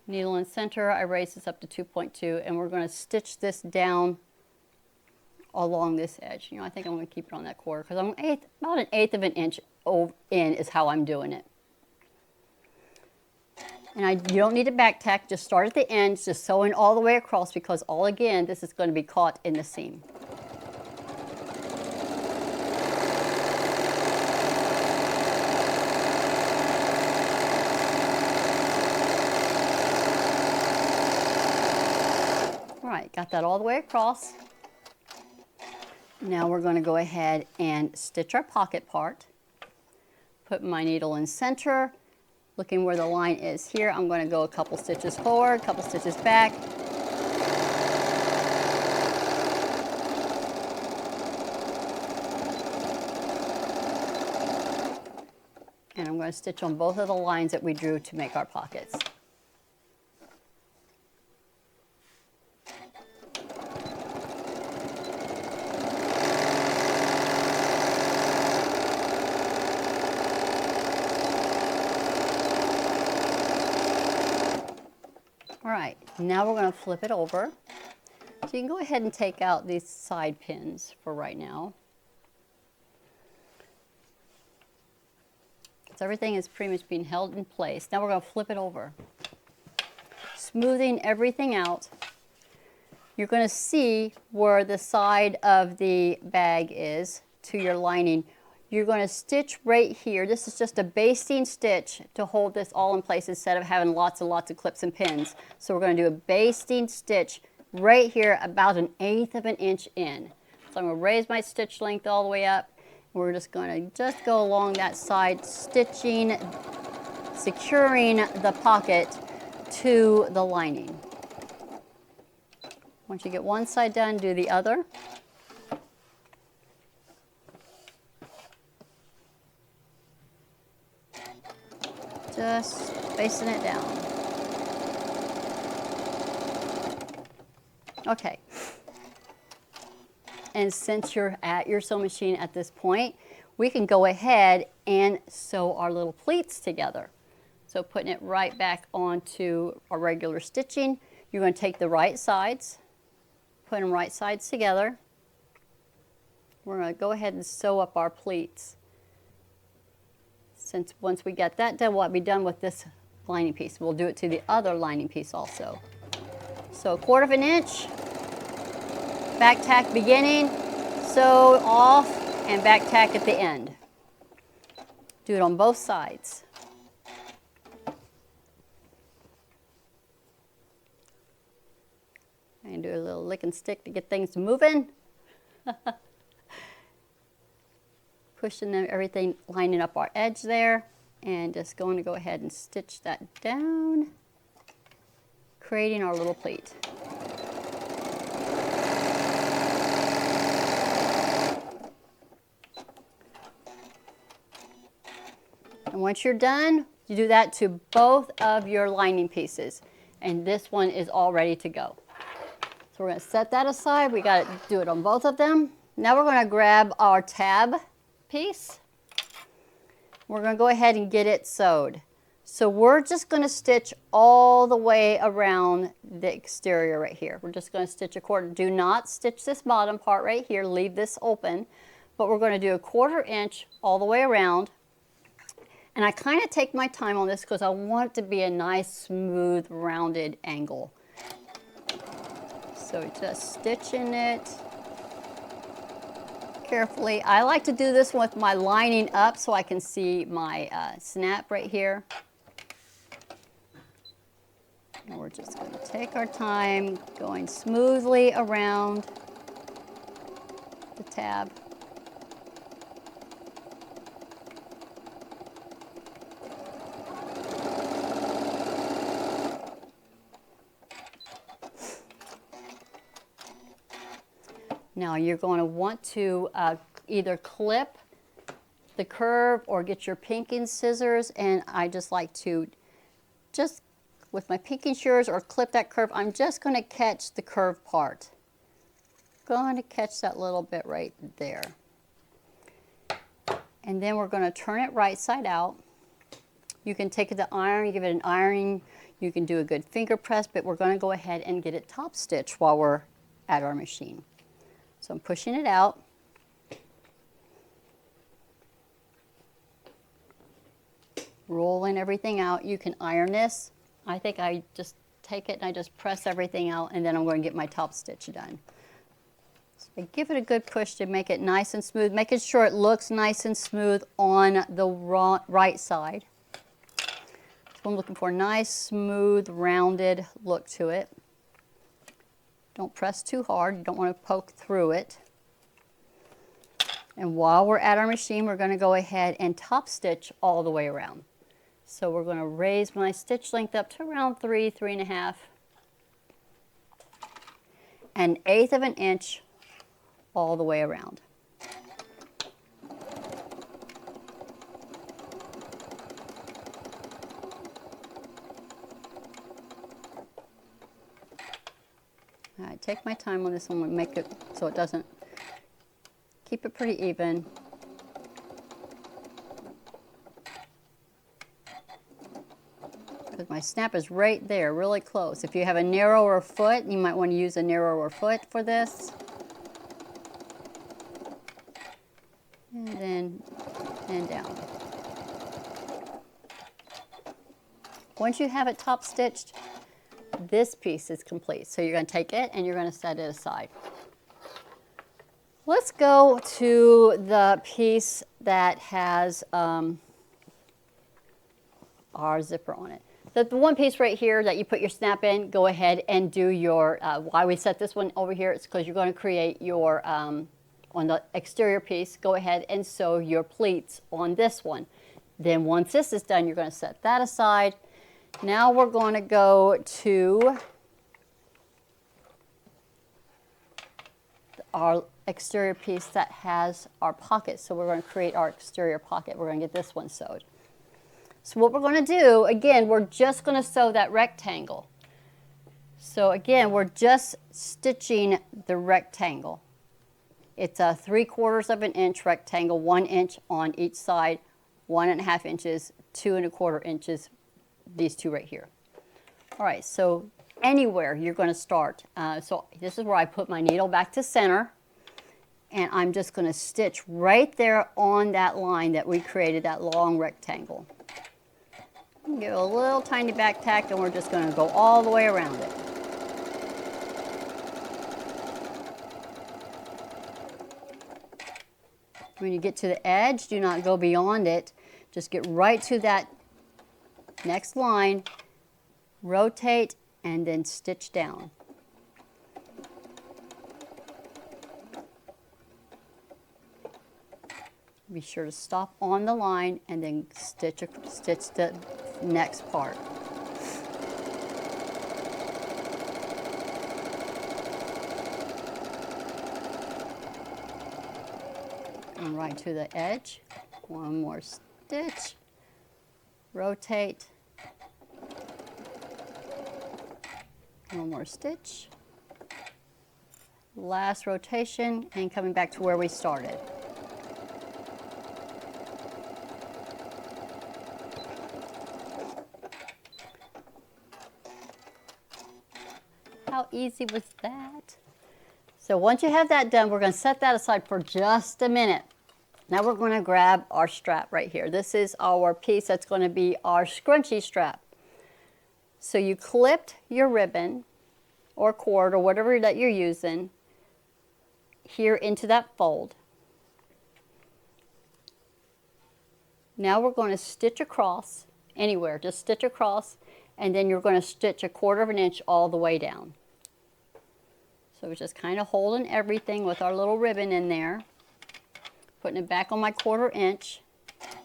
[SPEAKER 1] needle in center. I raise this up to 2.2, and we're going to stitch this down along this edge. You know, I think I'm going to keep it on that quarter because I'm about 1/8 of an inch in is how I'm doing it. And you don't need a back tack, just start at the ends, just sewing all the way across because again, this is going to be caught in the seam. All right, got that all the way across. Now we're going to go ahead and stitch our pocket part. Put my needle in center. Looking where the line is here, I'm going to go a couple stitches forward, a couple stitches back. And I'm going to stitch on both of the lines that we drew to make our pockets. All right, now we're going to flip it over. So you can go ahead and take out these side pins for right now. So everything is pretty much being held in place. Now we're going to flip it over. Smoothing everything out. You're going to see where the side of the bag is to your lining. You're going to stitch right here. This is just a basting stitch to hold this all in place instead of having lots and lots of clips and pins. So we're going to do a basting stitch right here about 1/8 of an inch in. So I'm going to raise my stitch length all the way up. We're just going to go along that side, stitching, securing the pocket to the lining. Once you get one side done, do the other. Just basting it down. Okay. And since you're at your sewing machine at this point, we can go ahead and sew our little pleats together. So putting it right back onto our regular stitching, you're going to take the right sides, put them right sides together. We're going to go ahead and sew up our pleats. Since once we get that done, we'll be done with this lining piece. We'll do it to the other lining piece also. So 1/4 of an inch, back tack beginning, sew off, and back tack at the end. Do it on both sides. And do a little lick and stick to get things moving. Pushing everything, lining up our edge there, and just going to go ahead and stitch that down, creating our little pleat. And once you're done, you do that to both of your lining pieces. and this one is all ready to go. So we're going to set that aside. We got to do it on both of them. Now we're going to grab our tab piece. We're going to go ahead and get it sewed. So we're just going to stitch all the way around the exterior right here. We're just going to stitch a quarter. Do not stitch this bottom part right here. Leave this open. But we're going to do a 1/4 inch all the way around. And I kind of take my time on this because I want it to be a nice, smooth, rounded angle. So just stitching it carefully. I like to do this with my lining up so I can see my snap right here. And we're just going to take our time going smoothly around the tab. Now you're going to want to either clip the curve or get your pinking scissors, and I just like to just with my pinking shears or clip that curve. I'm just going to catch the curved part. Going to catch that little bit right there. And then we're going to turn it right side out. You can take it to iron, give it an ironing. You can do a good finger press, but we're going to go ahead and get it top stitched while we're at our machine. So I'm pushing it out. Rolling everything out. You can iron this. I think I just take it and I just press everything out, and then I'm going to get my top stitch done. So I give it a good push to make it nice and smooth, making sure it looks nice and smooth on the right side. So I'm looking for a nice, smooth, rounded look to it. Don't press too hard. You don't want to poke through it. And while we're at our machine, we're going to go ahead and top stitch all the way around. So we're going to raise my stitch length up to around 3, 3.5, and 1/8 of an inch all the way around. All right, take my time on this one and make it so it doesn't, keep it pretty even. My snap is right there, really close. If you have a narrower foot, you might want to use a narrower foot for this. And then, and down. Once you have it top stitched, this piece is complete. So you're going to take it and you're going to set it aside. Let's go to the piece that has our zipper on it. The one piece right here that you put your snap in, go ahead and do your, why we set this one over here, it's because you're going to create your, on the exterior piece, go ahead and sew your pleats on this one. Then once this is done, you're going to set that aside. Now we're going to go to our exterior piece that has our pocket. So we're going to create our exterior pocket. We're going to get this one sewed. So what we're going to do, again, we're just going to sew that rectangle. So again, we're just stitching the rectangle. It's a 3/4 of an inch rectangle, 1 inch on each side, 1.5 inches, 2.25 inches, these two right here. All right, so anywhere you're going to start. So this is where I put my needle back to center, and I'm just going to stitch right there on that line that we created, that long rectangle. Give it a little tiny back tack, and we're just going to go all the way around it. When you get to the edge, do not go beyond it. Just get right to that next line, rotate, and then stitch down. Be sure to stop on the line and then stitch the next part. And right to the edge. One more stitch. Rotate. One more stitch. Last rotation and coming back to where we started. How easy was that? So once you have that done, we're going to set that aside for just a minute. Now we're going to grab our strap right here. This is our piece that's going to be our scrunchie strap. So you clipped your ribbon or cord or whatever that you're using here into that fold. Now we're going to stitch across anywhere, just stitch across, and then you're going to stitch 1/4 of an inch all the way down. So we're just kind of holding everything with our little ribbon in there, putting it back on my 1/4 inch,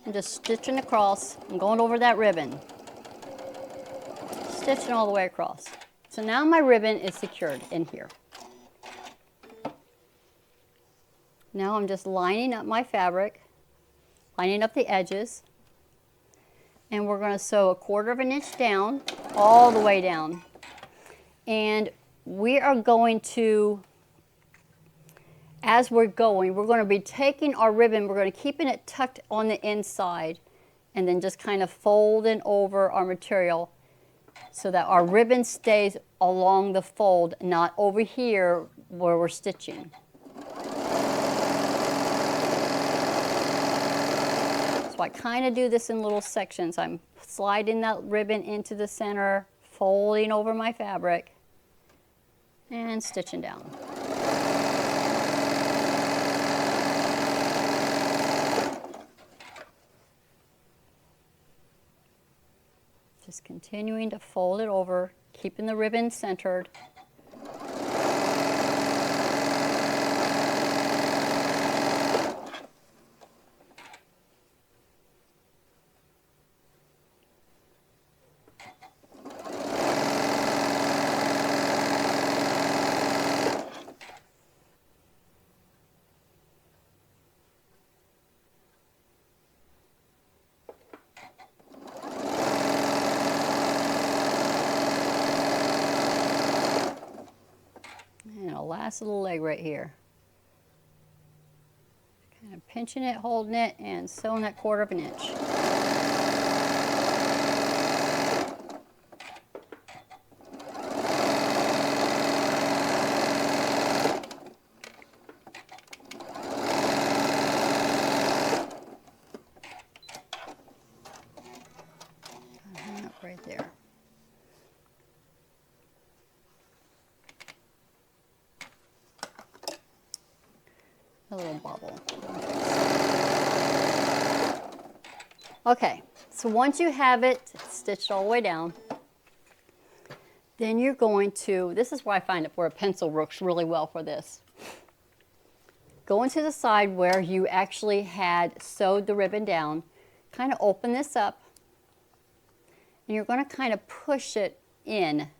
[SPEAKER 1] and just stitching across and going over that ribbon. Stitching all the way across. So now my ribbon is secured in here. Now I'm just lining up my fabric, lining up the edges, and we're going to sew 1/4 of an inch down, all the way down. And we are going to, as we're going to be taking our ribbon, we're going to keeping it tucked on the inside, and then just kind of folding over our material so that our ribbon stays along the fold, not over here where we're stitching. So I kind of do this in little sections. I'm sliding that ribbon into the center, folding over my fabric, and stitching down. Just continuing to fold it over, keeping the ribbon centered. Last little leg right here. Kind of pinching it, holding it, and sewing that 1/4 of an inch. Hang up right there. A little bubble. Okay, so once you have it stitched all the way down, then you're going to, this is where I find it where a pencil works really well for this. Go into the side where you actually had sewed the ribbon down, kind of open this up, and you're going to kind of push it in.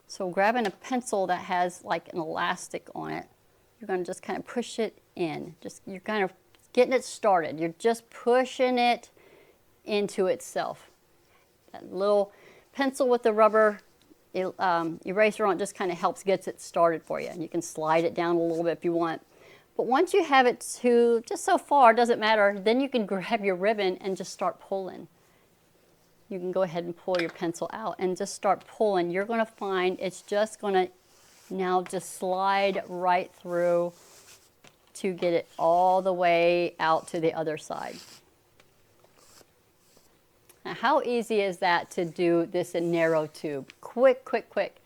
[SPEAKER 1] So grabbing a pencil that has like an elastic on it, you're going to just kind of push it in. You're kind of getting it started. You're just pushing it into itself. That little pencil with the rubber eraser on it just kind of helps gets it started for you. And you can slide it down a little bit if you want. But once you have it to just so far, doesn't matter, then you can grab your ribbon and just start pulling. You can go ahead and pull your pencil out and just start pulling. You're going to find it's just going to now just slide right through to get it all the way out to the other side. Now, how easy is that to do this in narrow tube? Quick, quick, quick.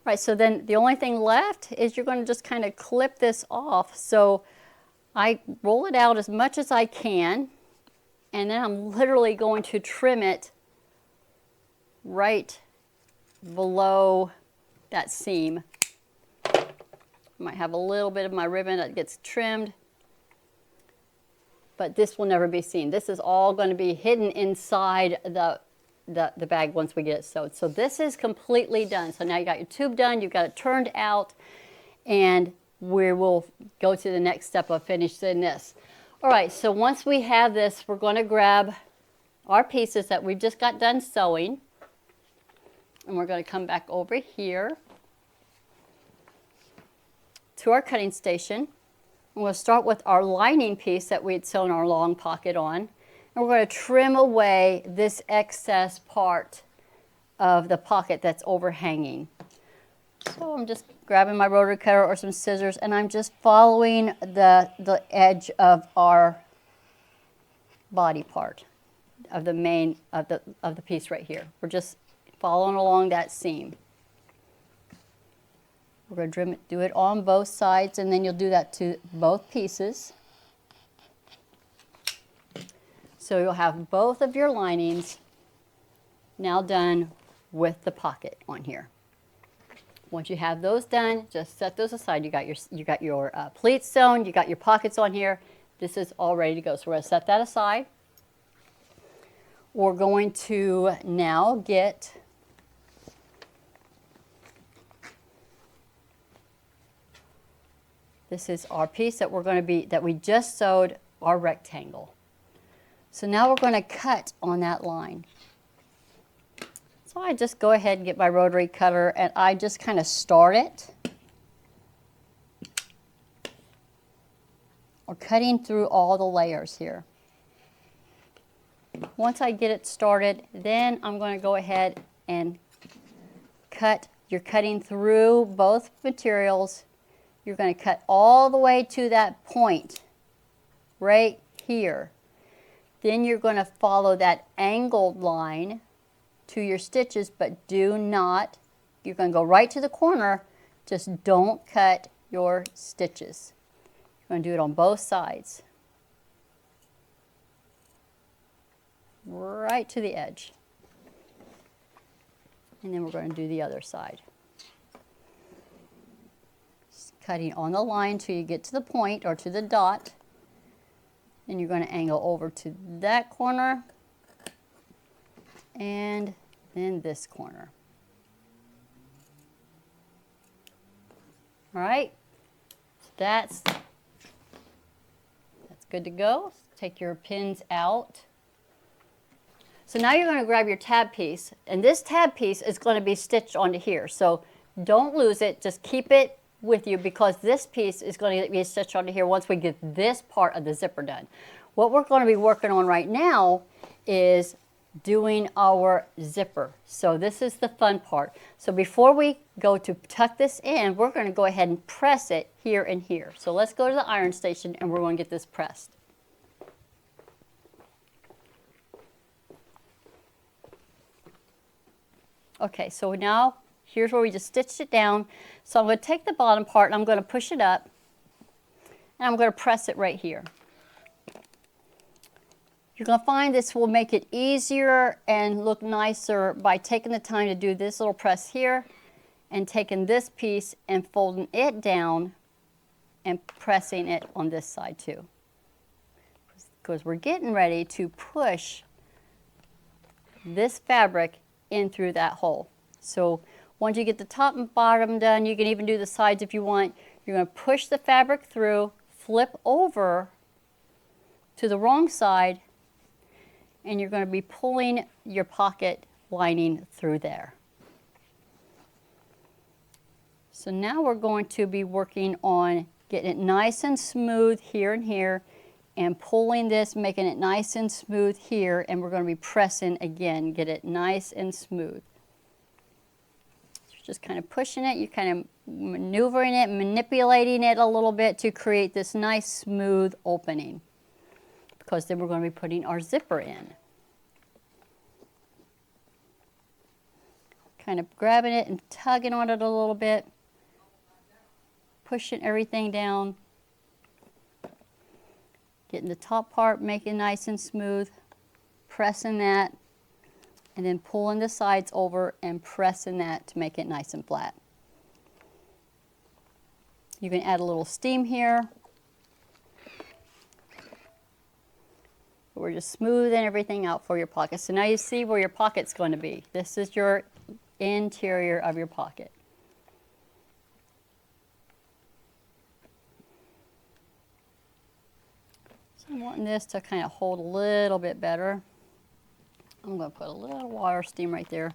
[SPEAKER 1] Right, so then the only thing left is you're going to just kind of clip this off. So I roll it out as much as I can, and then I'm literally going to trim it right below that seam. I might have a little bit of my ribbon that gets trimmed, but this will never be seen. This is all going to be hidden inside the bag once we get it sewed. So this is completely done. So now you got your tube done, you've got it turned out, and we will go to the next step of finishing this. All right, so once we have this, we're going to grab our pieces that we just got done sewing, And we're going to come back over here to our cutting station. And we'll start with our lining piece that we had sewn our long pocket on. And we're going to trim away this excess part of the pocket that's overhanging. So I'm just grabbing my rotary cutter or some scissors, and I'm just following the edge of our body part of the main of the piece right here. We're just following along that seam. We're going to do it on both sides, and then you'll do that to both pieces. So you'll have both of your linings now done with the pocket on here. Once you have those done, just set those aside. You got your pleats sewn, you got your pockets on here. This is all ready to go. So we're going to set that aside. We're going to now get this is our piece that we just sewed our rectangle. So now we're going to cut on that line. So I just go ahead and get my rotary cutter, and I just kind of start it. We're cutting through all the layers here. Once I get it started, then I'm going to go ahead and cut. You're cutting through both materials. You're going to cut all the way to that point right here. Then you're going to follow that angled line to your stitches, but do not, you're going to go right to the corner, just don't cut your stitches. You're going to do it on both sides. Right to the edge. And then we're going to do the other side. Just cutting on the line till you get to the point or to the dot. Then you're going to angle over to that corner and then this corner. All right, that's good to go. Take your pins out. So now you're going to grab your tab piece, and this tab piece is going to be stitched onto here. So don't lose it, just keep it with you because this piece is going to be stitched onto here once we get this part of the zipper done. What we're going to be working on right now is doing our zipper. So this is the fun part. So before we go to tuck this in, we're going to go ahead and press it here and here. So let's go to the iron station and we're going to get this pressed. Okay, so now here's where we just stitched it down. So I'm going to take the bottom part and I'm going to push it up and I'm going to press it right here. You're going to find this will make it easier and look nicer by taking the time to do this little press here and taking this piece and folding it down and pressing it on this side too. Because we're getting ready to push this fabric in through that hole. So once you get the top and bottom done, you can even do the sides if you want. You're going to push the fabric through, flip over to the wrong side, and you're going to be pulling your pocket lining through there. So now we're going to be working on getting it nice and smooth here and here, and pulling this, making it nice and smooth here, and we're going to be pressing again, get it nice and smooth. So just kind of pushing it, you're kind of maneuvering it, manipulating it a little bit to create this nice smooth opening, because then we're going to be putting our zipper in. Kind of grabbing it and tugging on it a little bit, pushing everything down, getting the top part, making it nice and smooth, pressing that, and then pulling the sides over and pressing that to make it nice and flat. You can add a little steam here. We're just smoothing everything out for your pocket. So now you see where your pocket's going to be. This is your interior of your pocket. So I'm wanting this to kind of hold a little bit better. I'm going to put a little water steam right there.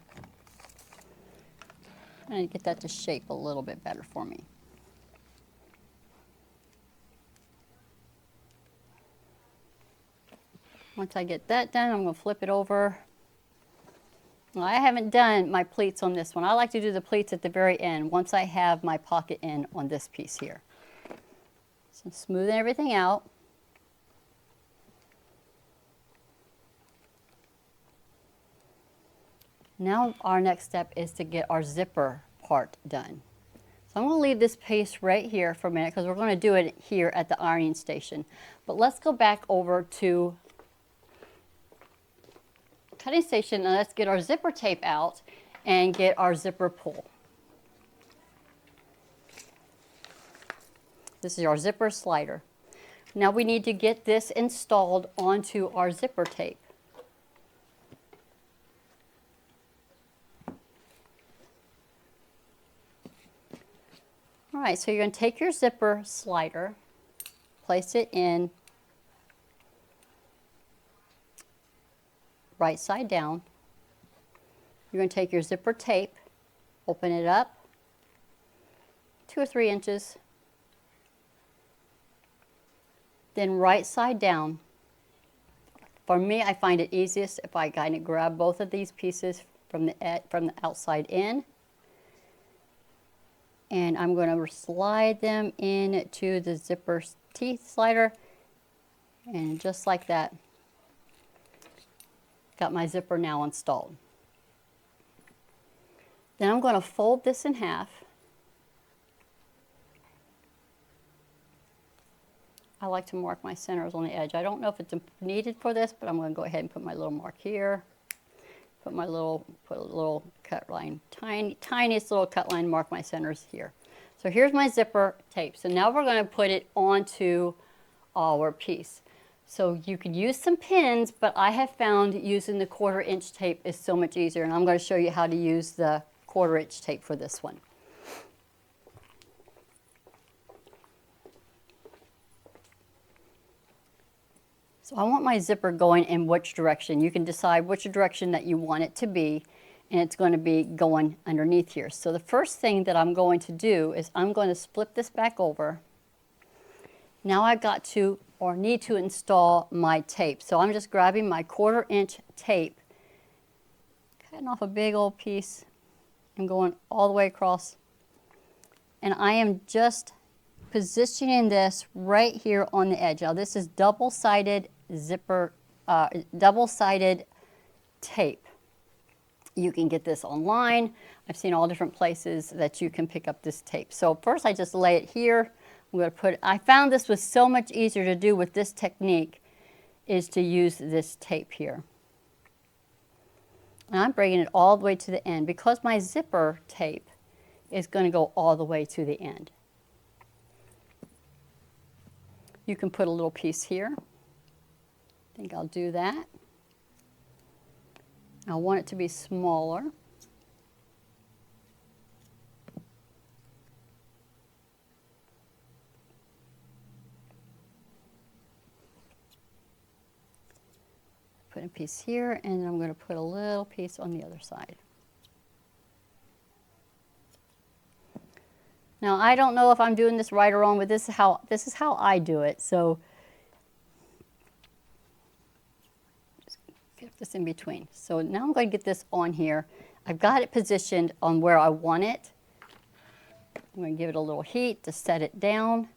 [SPEAKER 1] trying to get that to shape a little bit better for me. Once I get that done, I'm going to flip it over. Well, I haven't done my pleats on this one. I like to do the pleats at the very end once I have my pocket in on this piece here. So smoothing everything out. Now our next step is to get our zipper part done. So I'm going to leave this piece right here for a minute because we're going to do it here at the ironing station. But let's go back over to cutting station and let's get our zipper tape out and get our zipper pull. This is our zipper slider. Now we need to get this installed onto our zipper tape. All right, so you're going to take your zipper slider, place it in right side down. You're going to take your zipper tape, open it up 2 or 3 inches, then right side down. For me, I find it easiest if I kind of grab both of these pieces from the outside in. And I'm going to slide them into the zipper teeth slider, and just like that, got my zipper now installed. Then I'm going to fold this in half. I like to mark my centers on the edge. I don't know if it's needed for this, but I'm going to go ahead and put my little mark here. Put a little cut line, tiniest little cut line, mark my centers here. So here's my zipper tape. So now we're going to put it onto our piece. So you could use some pins, but I have found using the 1/4 inch tape is so much easier, and I'm going to show you how to use the 1/4 inch tape for this one. So I want my zipper going in which direction. You can decide which direction that you want it to be, and it's going to be going underneath here. So the first thing that I'm going to do is I'm going to flip this back over. Now I've got to, or need to, install my tape. So I'm just grabbing my 1/4 inch tape, cutting off a big old piece and going all the way across. And I am just positioning this right here on the edge. Now this is double-sided zipper, double-sided tape. You can get this online. I've seen all different places that you can pick up this tape. So first I just lay it here. I'm going to put it, I found this was so much easier to do with this technique is to use this tape here. And I'm bringing it all the way to the end because my zipper tape is going to go all the way to the end. You can put a little piece here. I think I'll do that. I want it to be smaller. Put a piece here, and I'm going to put a little piece on the other side. Now I don't know if I'm doing this right or wrong, but this is how I do it. So just get this in between. So now I'm going to get this on here. I've got it positioned on where I want it. I'm going to give it a little heat to set it down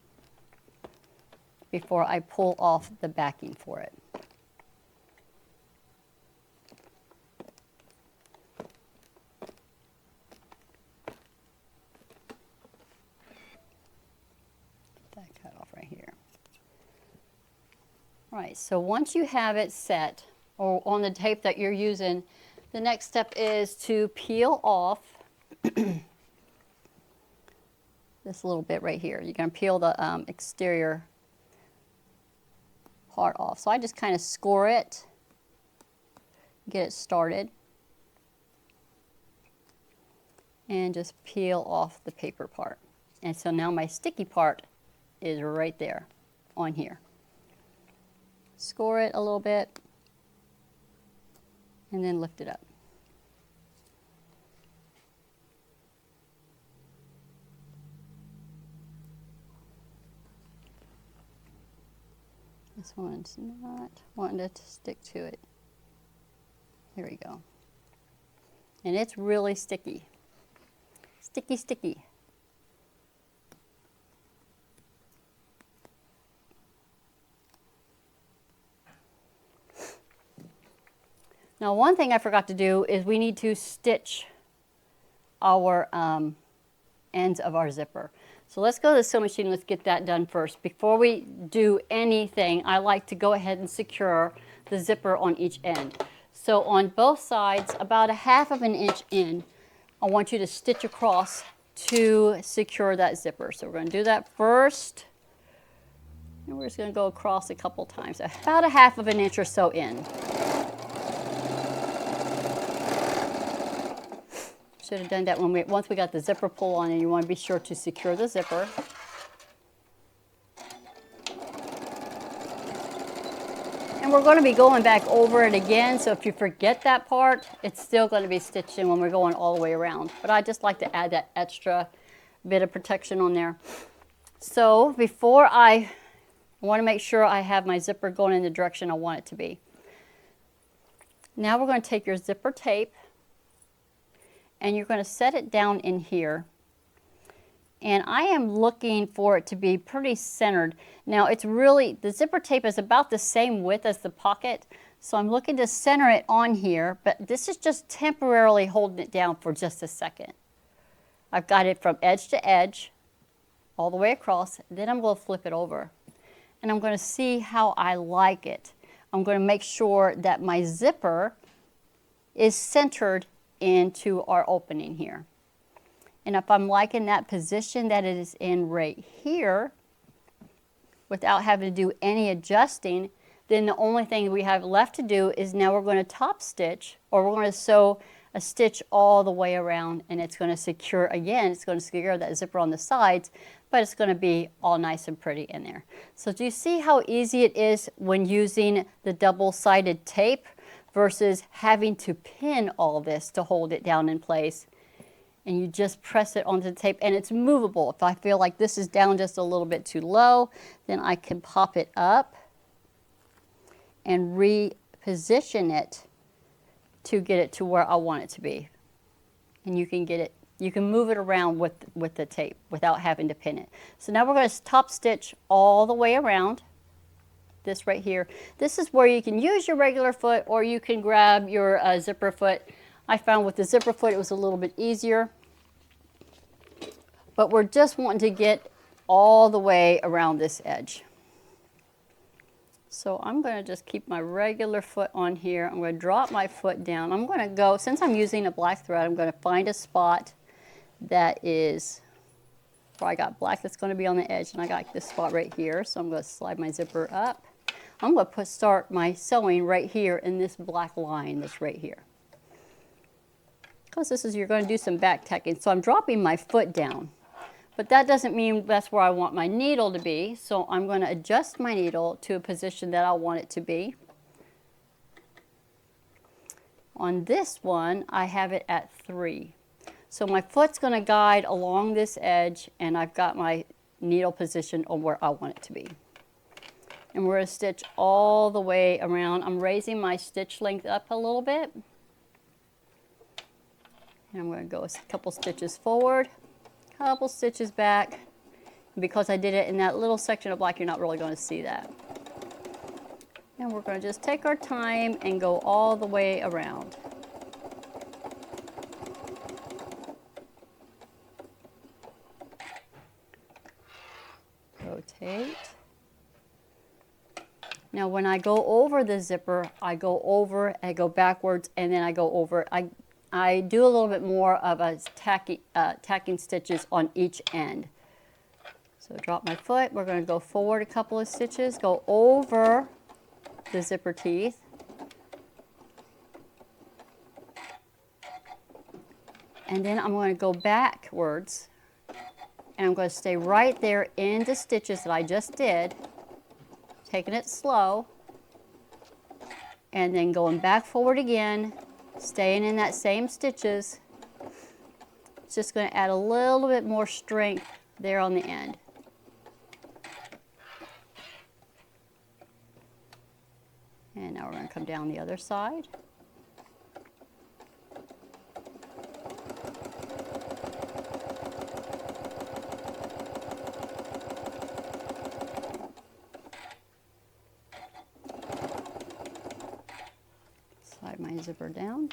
[SPEAKER 1] before I pull off the backing for it. Right, so once you have it set, or on the tape that you're using, the next step is to peel off this little bit right here. You're going to peel the exterior part off. So I just kind of score it, get it started, and just peel off the paper part. And so now my sticky part is right there on here. Score it a little bit, and then lift it up. This one's not wanting to stick to it. Here we go. And it's really sticky. Sticky, sticky. Now, one thing I forgot to do is we need to stitch our ends of our zipper. So let's go to the sewing machine, let's get that done first. Before we do anything, I like to go ahead and secure the zipper on each end. So on both sides, about 1/2 inch in, I want you to stitch across to secure that zipper. So we're going to do that first. And we're just going to go across a couple times, about 1/2 inch or so in. Should have done that once we got the zipper pull on, and you want to be sure to secure the zipper. And we're going to be going back over it again, so if you forget that part, it's still going to be stitched in when we're going all the way around. But I just like to add that extra bit of protection on there. So before I want to make sure I have my zipper going in the direction I want it to be. Now we're going to take your zipper tape, and you're going to set it down in here. And I am looking for it to be pretty centered. Now it's really, the zipper tape is about the same width as the pocket, so I'm looking to center it on here, but this is just temporarily holding it down for just a second. I've got it from edge to edge, all the way across, then I'm going to flip it over. And I'm going to see how I like it. I'm going to make sure that my zipper is centered into our opening here. And if I'm liking that position that it is in right here, without having to do any adjusting, then the only thing we have left to do is now we're going to top stitch, or we're going to sew a stitch all the way around, and it's going to secure, again, it's going to secure that zipper on the sides, but it's going to be all nice and pretty in there. So do you see how easy it is when using the double-sided tape versus having to pin all this to hold it down in place? And you just press it onto the tape, and it's movable. If I feel like this is down just a little bit too low, then I can pop it up and reposition it to get it to where I want it to be. And you can get it, you can move it around with the tape without having to pin it. So now we're going to top stitch all the way around this right here. This is where you can use your regular foot, or you can grab your zipper foot. I found with the zipper foot it was a little bit easier, but we're just wanting to get all the way around this edge. So I'm going to just keep my regular foot on here. I'm going to drop my foot down. I'm going to go, since I'm using a black thread, I'm going to find a spot that is, where I got black that's going to be on the edge, and I got this spot right here. So I'm going to slide my zipper up. I'm going to start my sewing right here in this black line that's right here. Because this is, you're going to do some back tacking. So I'm dropping my foot down, but that doesn't mean that's where I want my needle to be. So I'm going to adjust my needle to a position that I want it to be. On this one, I have it at 3. So my foot's going to guide along this edge, and I've got my needle positioned on where I want it to be. And we're going to stitch all the way around. I'm raising my stitch length up a little bit. And I'm going to go a couple stitches forward, couple stitches back. And because I did it in that little section of black, you're not really going to see that. And we're going to just take our time and go all the way around. Rotate. Now when I go over the zipper, I go over, I go backwards, and then I go over. I do a little bit more of a tacking stitches on each end. So drop my foot, we're going to go forward a couple of stitches, go over the zipper teeth. And then I'm going to go backwards, and I'm going to stay right there in the stitches that I just did, taking it slow, and then going back forward again, staying in that same stitches. It's just going to add a little bit more strength there on the end. And now we're going to come down the other side. Slide my zipper down.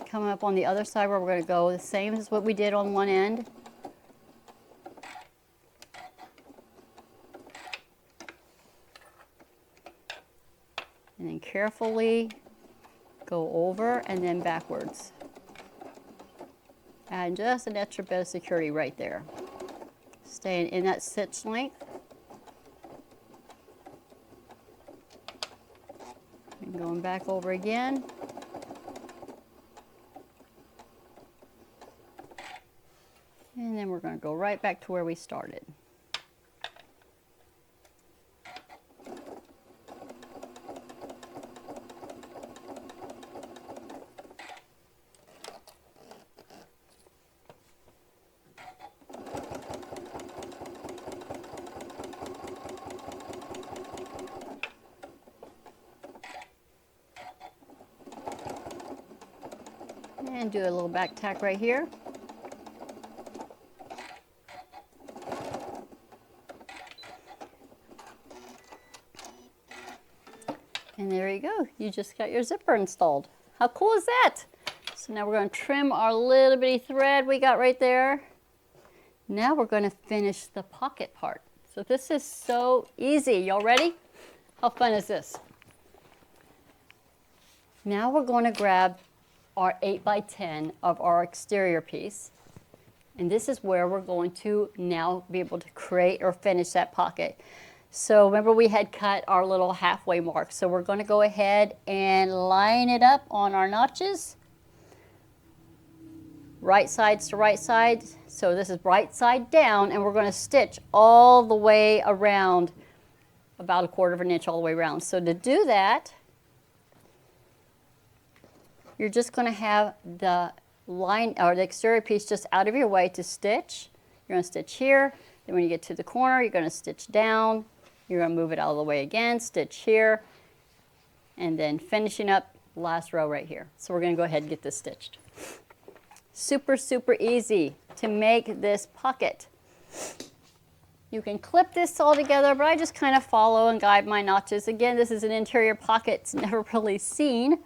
[SPEAKER 1] Coming up on the other side where we're going to go the same as what we did on one end. And then carefully go over and then backwards. Add just an extra bit of security right there. Staying in that stitch length. And going back over again. And then we're going to go right back to where we started. And do a little back tack right here. And there you go, you just got your zipper installed. How cool is that? So now we're going to trim our little bitty thread we got right there. Now we're going to finish the pocket part. So this is so easy. Y'all ready? How fun is this? Now we're going to grab our 8x10 of our exterior piece. And this is where we're going to now be able to create or finish that pocket. So remember we had cut our little halfway mark. So we're going to go ahead and line it up on our notches. Right sides to right side. So this is right side down, and we're going to stitch all the way around, about 1/4 inch all the way around. So to do that, you're just going to have the line or the exterior piece just out of your way to stitch. You're going to stitch here. Then when you get to the corner, you're going to stitch down. You're going to move it out of the way again, stitch here, and then finishing up last row right here. So we're going to go ahead and get this stitched. Super, super easy to make this pocket. You can clip this all together, but I just kind of follow and guide my notches. Again, this is an interior pocket. It's never really seen,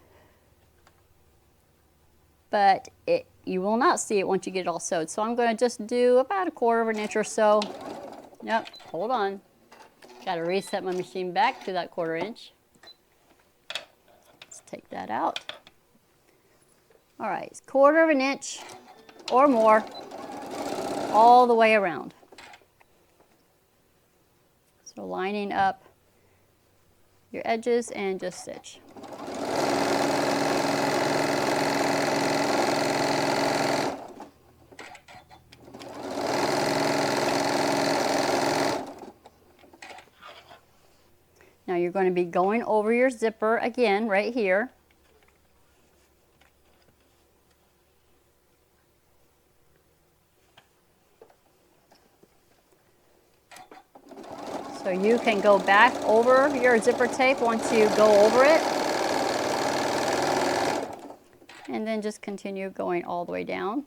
[SPEAKER 1] but you will not see it once you get it all sewed. So I'm going to just do about 1/4 inch or so. Nope, hold on. Got to reset my machine back to that 1/4 inch. Let's take that out. All right, it's 1/4 inch or more all the way around. So lining up your edges and just stitch. Now you're going to be going over your zipper again right here. So you can go back over your zipper tape once you go over it. And then just continue going all the way down.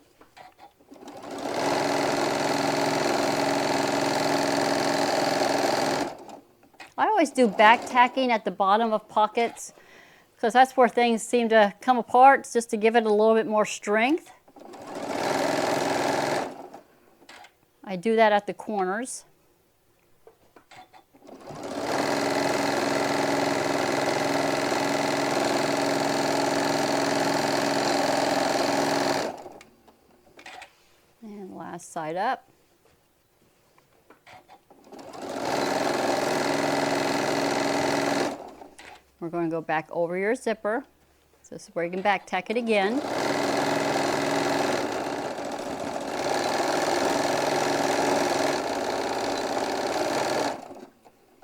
[SPEAKER 1] I always do back tacking at the bottom of pockets because that's where things seem to come apart, just to give it a little bit more strength. I do that at the corners. And last side up. We're going to go back over your zipper. So this is where you can back tack it again.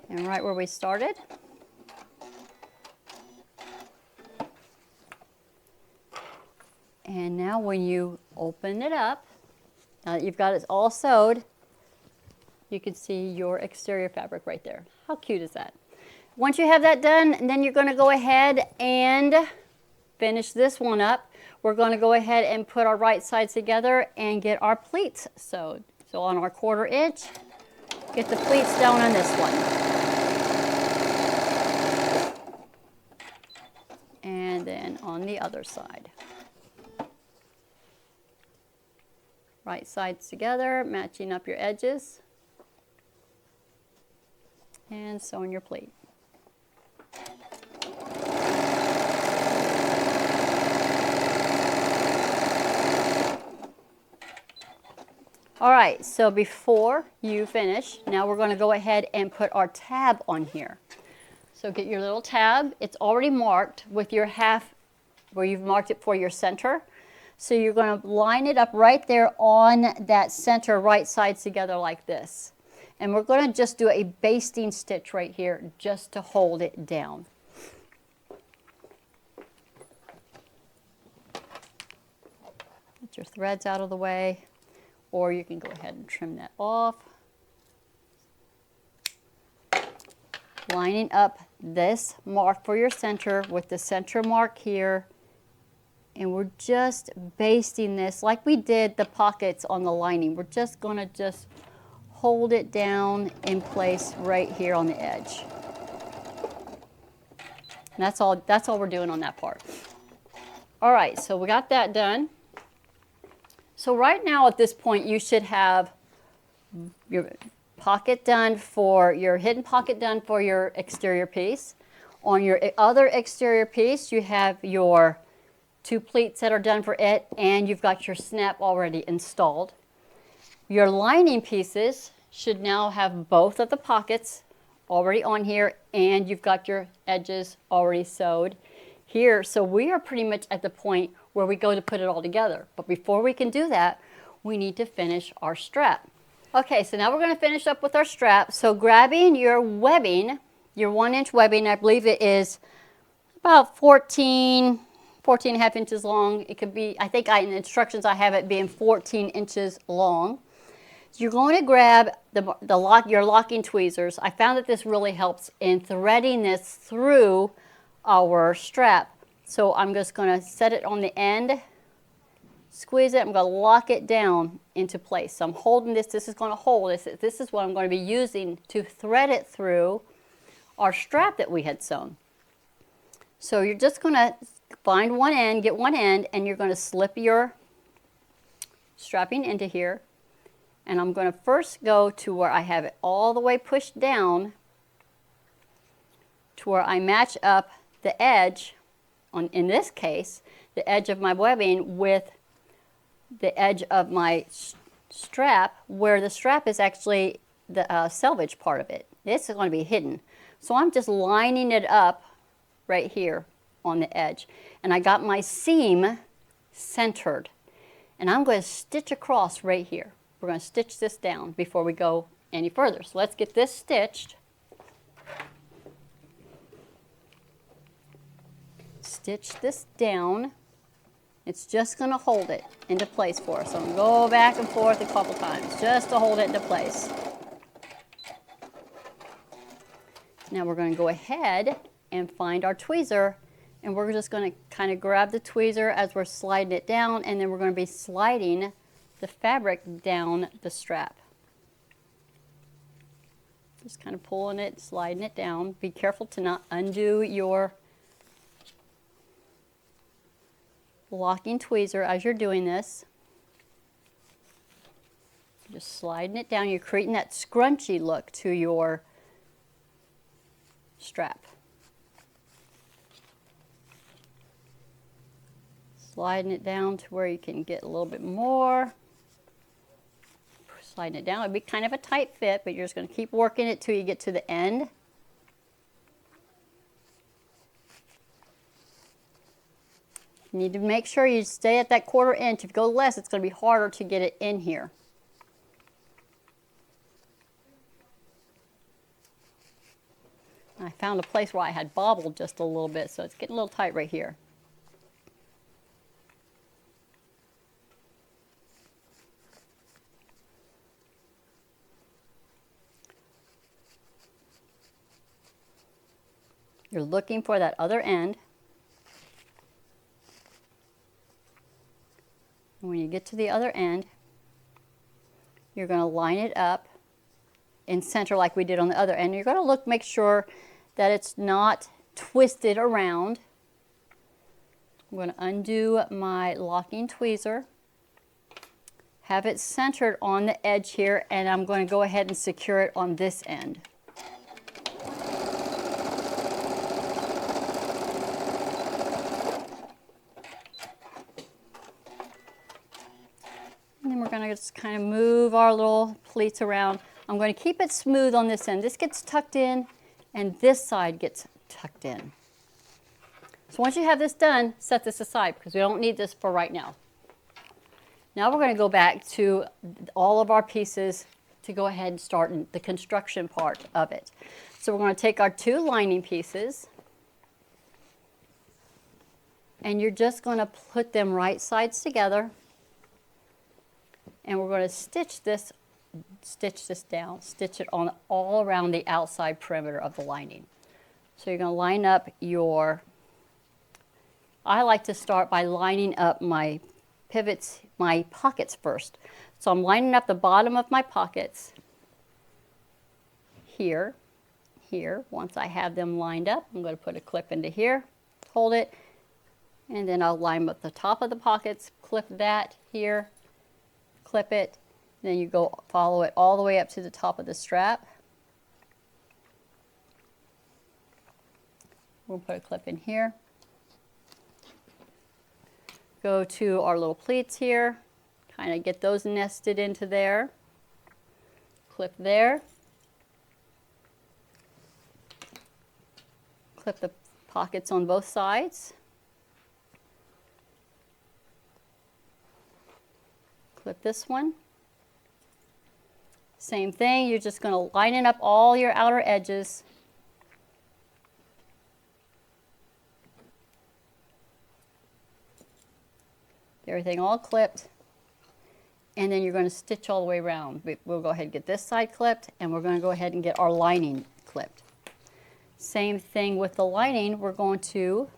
[SPEAKER 1] And right where we started. And now when you open it up, now that you've got it all sewed, you can see your exterior fabric right there. How cute is that? Once you have that done, then you're going to go ahead and finish this one up. We're going to go ahead and put our right sides together and get our pleats sewed. So on our 1/4 inch, get the pleats down on this one. And then on the other side. Right sides together, matching up your edges. And sewing your pleat. All right, so before you finish, now we're going to go ahead and put our tab on here. So get your little tab. It's already marked with your half, where you've marked it for your center. So you're going to line it up right there on that center, right sides together like this. And we're going to just do a basting stitch right here just to hold it down. Get your threads out of the way. Or you can go ahead and trim that off. Lining up this mark for your center with the center mark here. And we're just basting this like we did the pockets on the lining. We're just going to just hold it down in place right here on the edge. And that's all we're doing on that part. All right, so we got that done. So right now at this point you should have your pocket done for your hidden pocket done for your exterior piece. On your other exterior piece you have your 2 pleats that are done for it, and you've got your snap already installed. Your lining pieces should now have both of the pockets already on here, and you've got your edges already sewed here. So we are pretty much at the point where we go to put it all together. But before we can do that, we need to finish our strap. Okay, so now we're going to finish up with our strap. So grabbing your webbing, your 1-inch webbing, I believe it is about 14 and a half inches long. It could be, I think in the instructions I have it being 14 inches long. So you're going to grab your locking tweezers. I found that this really helps in threading this through our strap. So I'm just going to set it on the end, squeeze it, I'm going to lock it down into place. So I'm holding this, this is going to hold this. This is what I'm going to be using to thread it through our strap that we had sewn. So you're just going to find one end, get one end, and you're going to slip your strapping into here. And I'm going to first go to where I have it all the way pushed down to where I match up the edge, in this case, the edge of my webbing with the edge of my strap, where the strap is actually the selvage part of it. It's going to be hidden. So I'm just lining it up right here on the edge. And I got my seam centered. And I'm going to stitch across right here. We're going to stitch this down before we go any further. So let's get this stitched. Stitch this down. It's just going to hold it into place for us. So I'm going to go back and forth a couple times just to hold it into place. Now we're going to go ahead and find our tweezer, and we're just going to kind of grab the tweezer as we're sliding it down, and then we're going to be sliding the fabric down the strap. Just kind of pulling it, sliding it down. Be careful to not undo your locking tweezer as you're doing this. Just sliding it down. You're creating that scrunchy look to your strap. Sliding it down to where you can get a little bit more. Sliding it down. It'll be kind of a tight fit, but you're just going to keep working it till you get to the end. You need to make sure you stay at that 1/4 inch. If you go less, it's going to be harder to get it in here. I found a place where I had bobbled just a little bit, so it's getting a little tight right here. You're looking for that other end. And when you get to the other end, you're going to line it up in center like we did on the other end. You're going to look, make sure that it's not twisted around. I'm going to undo my locking tweezer, have it centered on the edge here, and I'm going to go ahead and secure it on this end. And then we're going to just kind of move our little pleats around. I'm going to keep it smooth on this end. This gets tucked in, and this side gets tucked in. So once you have this done, set this aside because we don't need this for right now. Now we're going to go back to all of our pieces to go ahead and start the construction part of it. So we're going to take our two lining pieces, and you're just going to put them right sides together, and we're going to stitch this down, stitch it on all around the outside perimeter of the lining. So you're going to line up your, I like to start by lining up my pivots, my pockets first. So I'm lining up the bottom of my pockets here, here. Once I have them lined up, I'm going to put a clip into here, hold it, and then I'll line up the top of the pockets, clip that here, clip it, then you go follow it all the way up to the top of the strap. We'll put a clip in here. Go to our little pleats here, kind of get those nested into there. Clip there. Clip the pockets on both sides. Clip this one. Same thing, you're just going to line it up all your outer edges. Everything all clipped, and then you're going to stitch all the way around. We'll go ahead and get this side clipped, and we're going to go ahead and get our lining clipped. Same thing with the lining, we're going to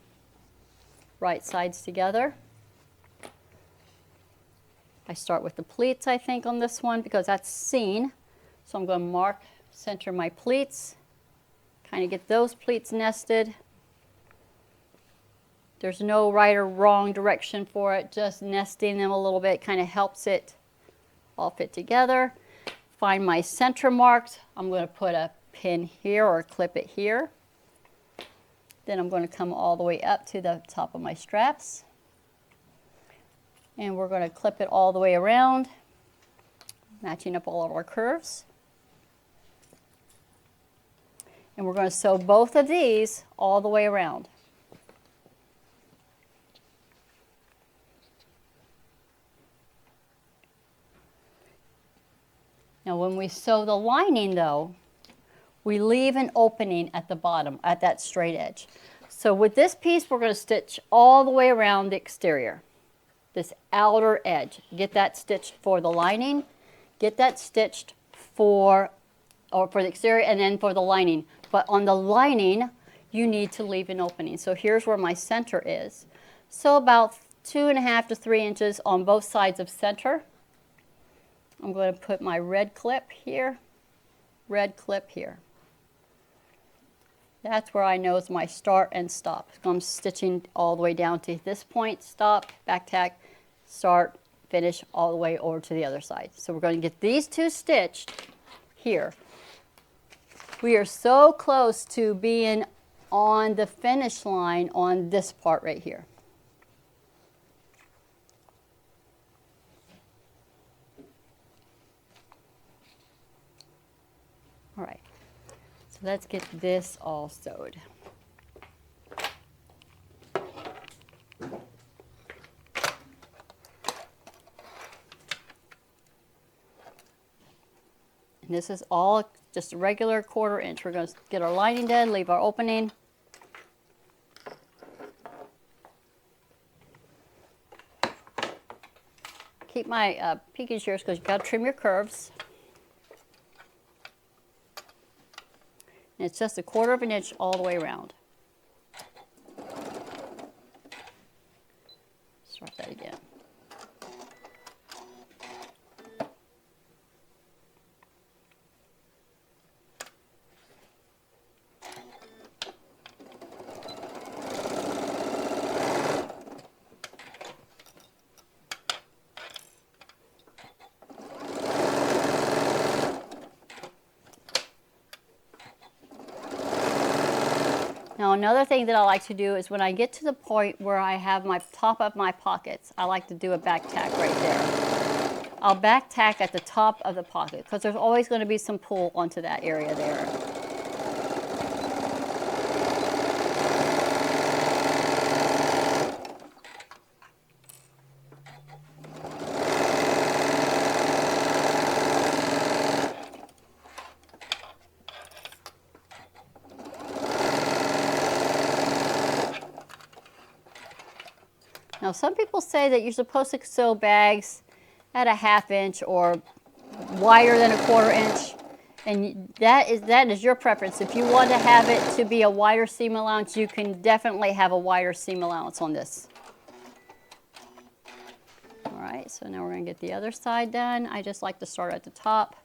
[SPEAKER 1] right sides together. I start with the pleats, I think, on this one because that's seen. So I'm going to mark, center my pleats, kind of get those pleats nested. There's no right or wrong direction for it, just nesting them a little bit kind of helps it all fit together. Find my center marked. I'm going to put a pin here or clip it here. Then I'm going to come all the way up to the top of my straps. And we're going to clip it all the way around, matching up all of our curves. And we're going to sew both of these all the way around. Now when we sew the lining though, we leave an opening at the bottom, at that straight edge. So with this piece, we're going to stitch all the way around the exterior. This outer edge. Get that stitched for the lining, get that stitched for the exterior and then for the lining. But on the lining, you need to leave an opening. So here's where my center is. So about 2.5 to 3 inches on both sides of center. I'm going to put my red clip here, red clip here. That's where I know is my start and stop. So I'm stitching all the way down to this point, stop, back tack, start, finish all the way over to the other side. So we're going to get these two stitched here. We are so close to being on the finish line on this part right here. All right, so let's get this all sewed. And this is all just a regular 1/4 inch. We're going to get our lining done, leave our opening. Keep my pinky shears because you've got to trim your curves. And it's just a 1/4 inch all the way around. Start that again. Now another thing that I like to do is when I get to the point where I have my top of my pockets, I like to do a back tack right there. I'll back tack at the top of the pocket because there's always going to be some pull onto that area there. Now some people say that you're supposed to sew bags at a 1/2 inch or wider than a 1/4 inch, and that is your preference. If you want to have it to be a wider seam allowance, you can definitely have a wider seam allowance on this. All right, so now we're going to get the other side done. I just like to start at the top.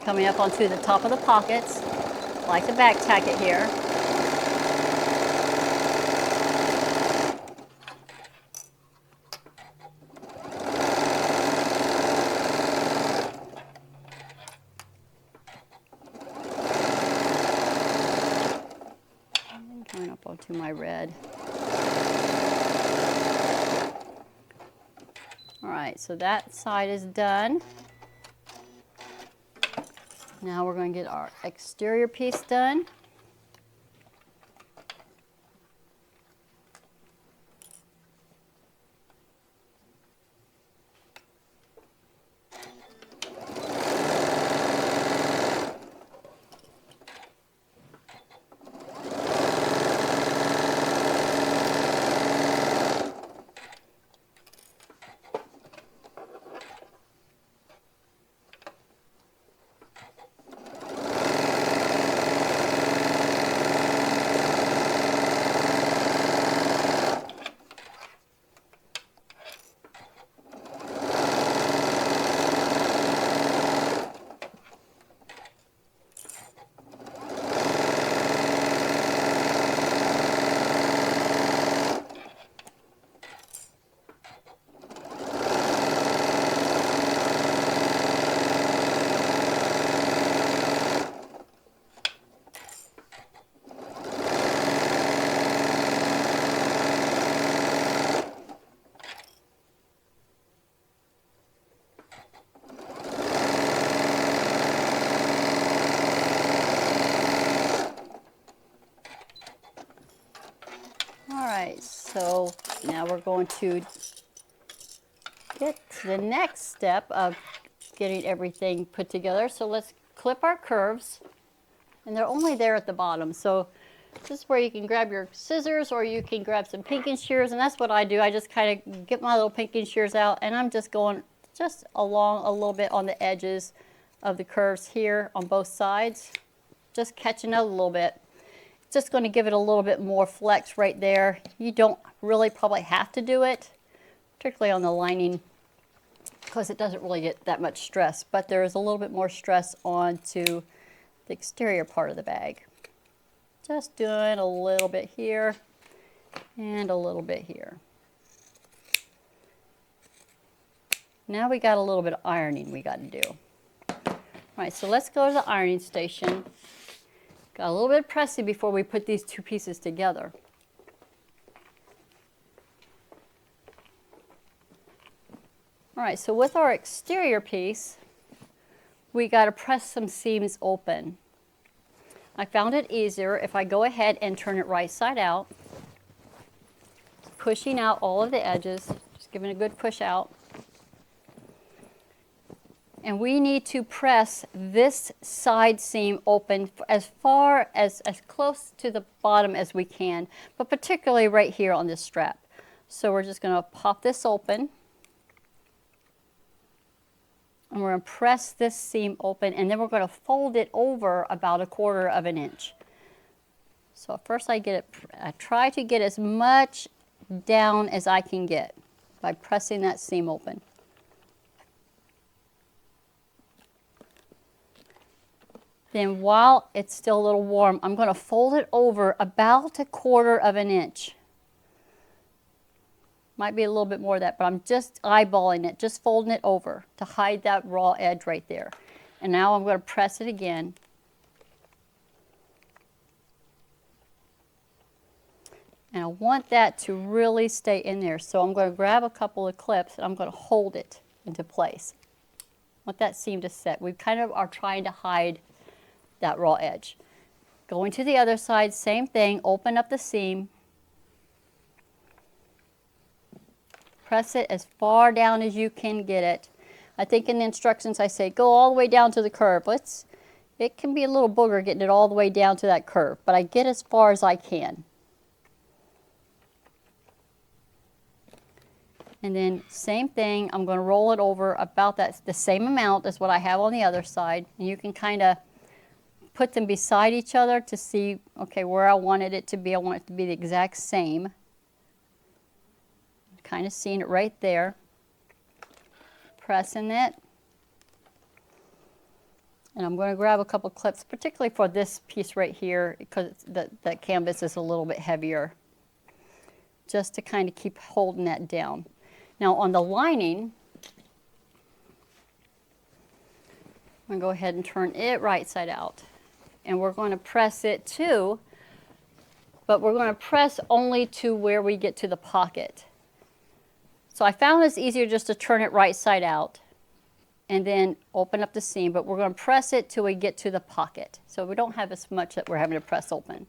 [SPEAKER 1] Coming up onto the top of the pockets. I like to back tack it here. And coming up onto my red. All right, so that side is done. Now we're going to get our exterior piece done. So now we're going to get to the next step of getting everything put together. So let's clip our curves, and they're only there at the bottom. So this is where you can grab your scissors, or you can grab some pinking shears, and that's what I do. I just kind of get my little pinking shears out, and I'm just going just along a little bit on the edges of the curves here on both sides, just catching it a little bit. Just going to give it a little bit more flex right there. You don't really probably have to do it, particularly on the lining, because it doesn't really get that much stress, but there is a little bit more stress onto the exterior part of the bag. Just doing a little bit here and a little bit here. Now we got a little bit of ironing we got to do. All right, so let's go to the ironing station. Got a little bit pressy before we put these two pieces together. All right, so with our exterior piece, we got to press some seams open. I found it easier if I go ahead and turn it right side out, pushing out all of the edges, just giving a good push out. And we need to press this side seam open as far as close to the bottom as we can, but particularly right here on this strap. So we're just going to pop this open. And we're going to press this seam open, and then we're going to fold it over about 1/4 of an inch. So first I try to get as much down as I can get by pressing that seam open. Then while it's still a little warm, I'm going to fold it over about 1/4 of an inch. Might be a little bit more of that, but I'm just eyeballing it, just folding it over to hide that raw edge right there. And now I'm going to press it again. And I want that to really stay in there. So I'm going to grab a couple of clips and I'm going to hold it into place. I want that seam to set. We kind of are trying to hide that raw edge. Going to the other side, same thing, open up the seam. Press it as far down as you can get it. I think in the instructions I say go all the way down to the curve. It can be a little booger getting it all the way down to that curve, but I get as far as I can. And then same thing, I'm going to roll it over about the same amount as what I have on the other side. And you can kind of put them beside each other to see, okay, where I wanted it to be. I want it to be the exact same. Kind of seeing it right there. Pressing it. And I'm going to grab a couple clips, particularly for this piece right here, because that canvas is a little bit heavier. Just to kind of keep holding that down. Now on the lining, I'm going to go ahead and turn it right side out. And we're going to press it too, but we're going to press only to where we get to the pocket. So I found it's easier just to turn it right side out and then open up the seam, but we're going to press it till we get to the pocket. So we don't have as much that we're having to press open.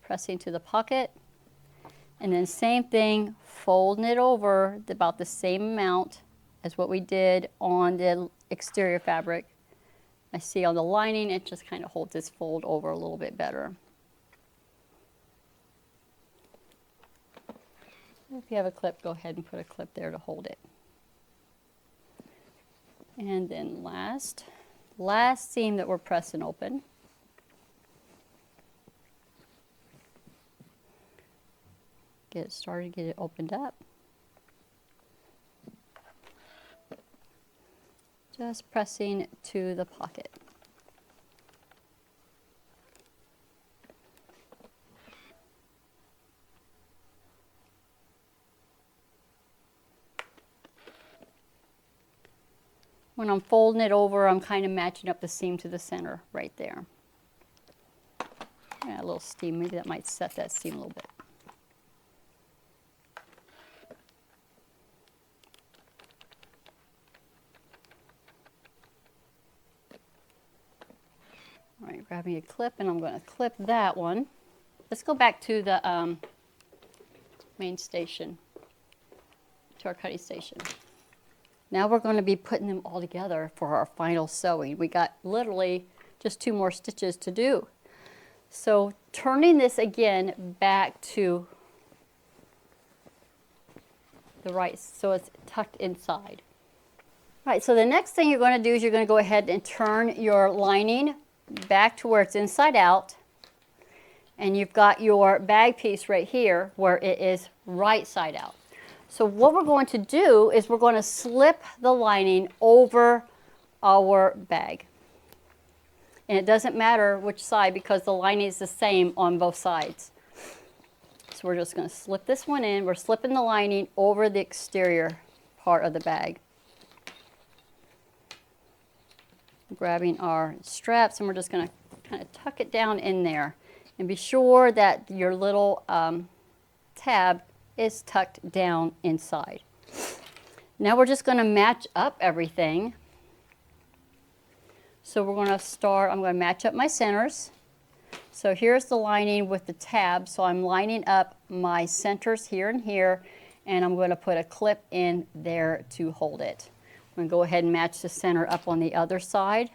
[SPEAKER 1] Pressing to the pocket. And then same thing, folding it over about the same amount as what we did on the exterior fabric. I see on the lining, it just kind of holds this fold over a little bit better. If you have a clip, go ahead and put a clip there to hold it. And then last seam that we're pressing open. Get it started, get it opened up. Just pressing to the pocket. When I'm folding it over, I'm kind of matching up the seam to the center right there. Add a little steam, maybe that might set that seam a little bit. All right, grabbing a clip, and I'm going to clip that one. Let's go back to the main station, to our cutting station. Now we're going to be putting them all together for our final sewing. We got literally just 2 more stitches to do. So turning this again back to the right, so it's tucked inside. All right, so the next thing you're going to do is you're going to go ahead and turn your lining back to where it's inside out, and you've got your bag piece right here where it is right side out. So what we're going to do is we're going to slip the lining over our bag. And it doesn't matter which side because the lining is the same on both sides. So we're just going to slip this one in. We're slipping the lining over the exterior part of the bag. Grabbing our straps, and we're just going to kind of tuck it down in there. And be sure that your little tab is tucked down inside. Now we're just going to match up everything. So we're going to start, I'm going to match up my centers. So here's the lining with the tab. So I'm lining up my centers here and here, and I'm going to put a clip in there to hold it. I'm going to go ahead and match the center up on the other side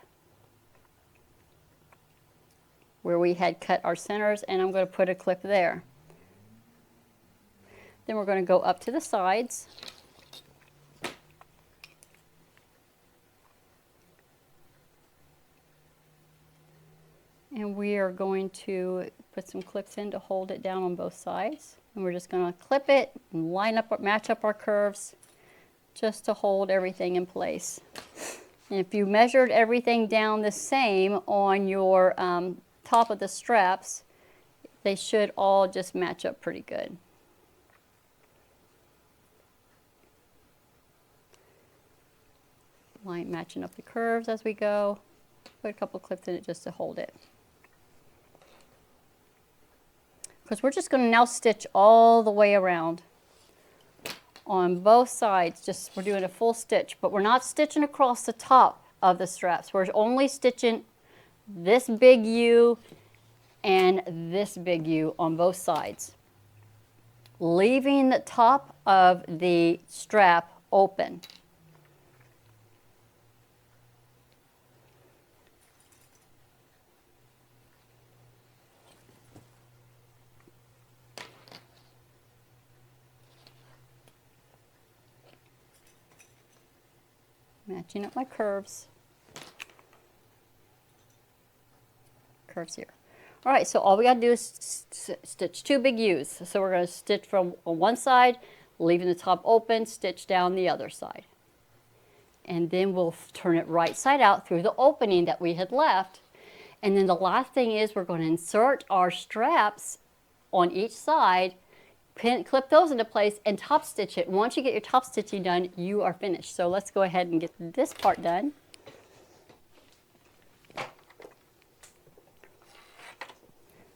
[SPEAKER 1] where we had cut our centers, and I'm going to put a clip there. Then we're going to go up to the sides. And we are going to put some clips in to hold it down on both sides. And we're just going to clip it and line up, match up our curves just to hold everything in place. And if you measured everything down the same on your top of the straps, they should all just match up pretty good. Line matching up the curves as we go. Put a couple clips in it just to hold it. Because we're just going to now stitch all the way around on both sides. Just we're doing a full stitch, but we're not stitching across the top of the straps. We're only stitching this big U and this big U on both sides, leaving the top of the strap open. Matching up my curves. Curves here. All right, so all we got to do is stitch 2 big U's. So we're going to stitch from on one side, leaving the top open, stitch down the other side. And then we'll turn it right side out through the opening that we had left. And then the last thing is we're going to insert our straps on each side, clip those into place, and top stitch it. Once you get your top stitching done, you are finished. So let's go ahead and get this part done.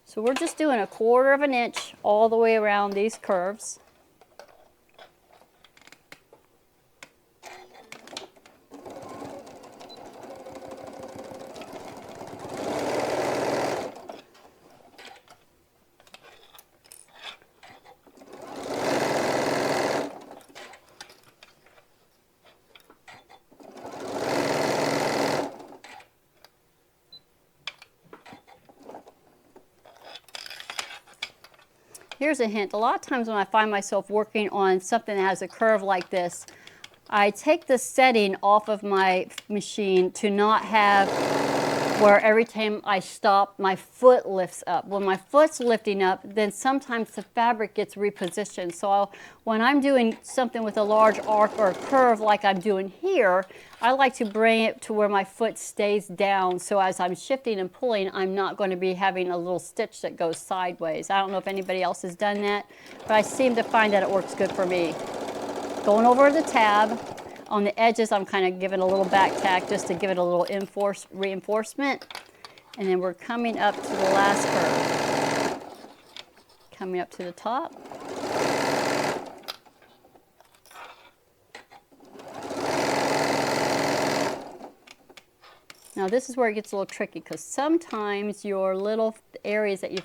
[SPEAKER 1] So we're just doing 1/4 of an inch all the way around these curves. Here's a hint. A lot of times when I find myself working on something that has a curve like this, I take the setting off of my machine to not have where every time I stop, my foot lifts up. When my foot's lifting up, then sometimes the fabric gets repositioned. So when I'm doing something with a large arc or a curve like I'm doing here, I like to bring it to where my foot stays down. So as I'm shifting and pulling, I'm not going to be having a little stitch that goes sideways. I don't know if anybody else has done that, but I seem to find that it works good for me. Going over the tab, on the edges I'm kind of giving a little back tack just to give it a little reinforcement. And then we're coming up to the last curve. Coming up to the top. Now this is where it gets a little tricky because sometimes your little areas that you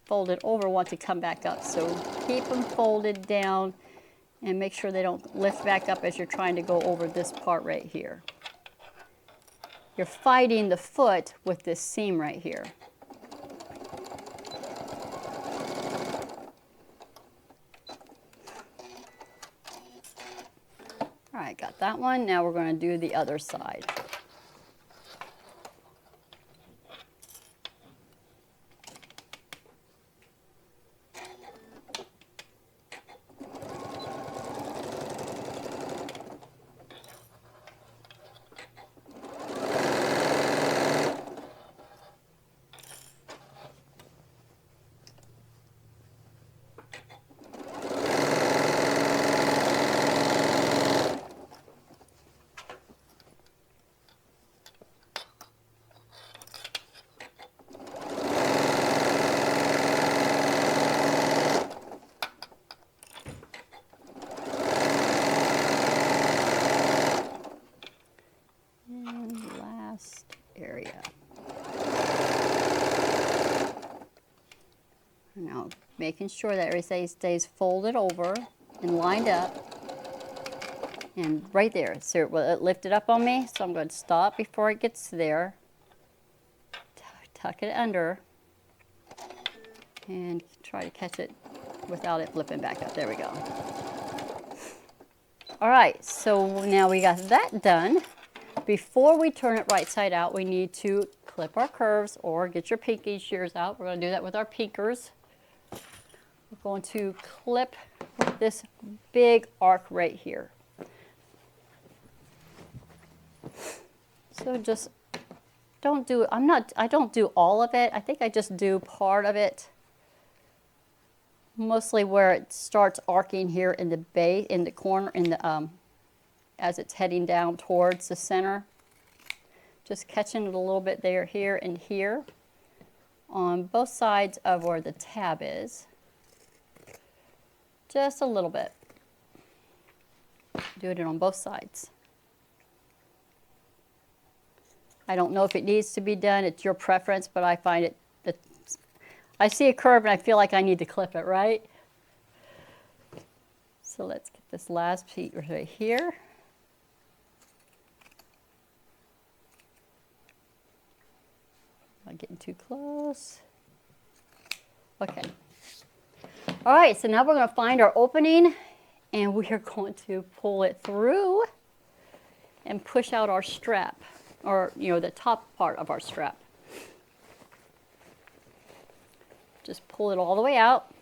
[SPEAKER 1] folded over want to come back up. So keep them folded down and make sure they don't lift back up as you're trying to go over this part right here. You're fighting the foot with this seam right here. All right, got that one. Now we're going to do the other side. Area. Now making sure that everything stays folded over and lined up. And right there, so it lifted up on me, so I'm going to stop before it gets there. Tuck it under and try to catch it without it flipping back up. There we go. All right, so now we got that done. Before we turn it right side out, we need to clip our curves or get your pinky shears out. We're going to do that with our pinkers. We're going to clip this big arc right here. So just don't do, I don't do all of it. I think I just do part of it. Mostly where it starts arcing here in the base, in the corner, in the as it's heading down towards the center. Just catching it a little bit there, here, and here on both sides of where the tab is. Just a little bit. Do it on both sides. I don't know if it needs to be done. It's your preference, but I find it, I see a curve and I feel like I need to clip it, right? So let's get this last piece right here. Not getting too close. Okay. All right, so now we're going to find our opening and we are going to pull it through and push out our strap, or the top part of our strap. Just pull it all the way out.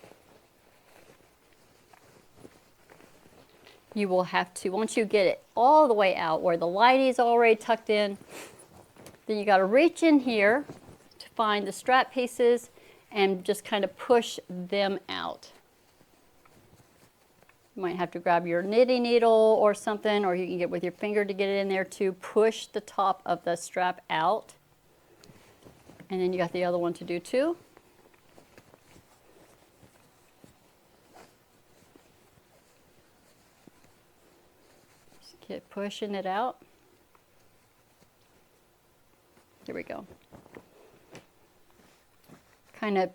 [SPEAKER 1] You will have to, once you get it all the way out where the lining is already tucked in, then you got to reach in here to find the strap pieces and just kind of push them out. You might have to grab your knitting needle or something, or you can get with your finger to get it in there to push the top of the strap out. And then you got the other one to do too. Just keep pushing it out. Here we go. Kind of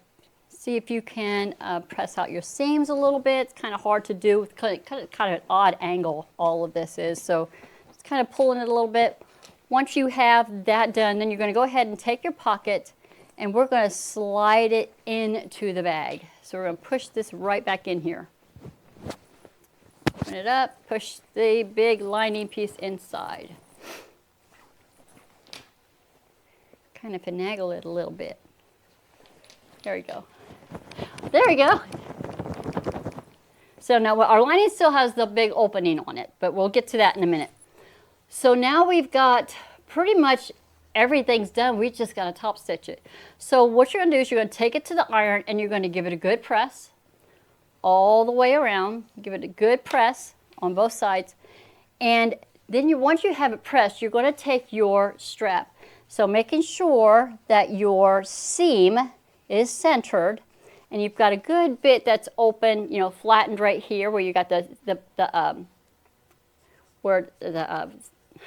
[SPEAKER 1] see if you can press out your seams a little bit. It's kind of hard to do with kind of an odd angle all of this is. So just kind of pulling it a little bit. Once you have that done, then you're going to go ahead and take your pocket and we're going to slide it into the bag. So we're going to push this right back in here. Open it up, push the big lining piece inside. Kind of finagle it a little bit. There we go. There we go. So now our lining still has the big opening on it, but we'll get to that in a minute. So now we've got pretty much everything's done. We just got to top stitch it. So what you're going to do is you're going to take it to the iron and you're going to give it a good press all the way around. Give it a good press on both sides. And then once you have it pressed, you're going to take your strap. So making sure that your seam is centered and you've got a good bit that's open, flattened right here where you got the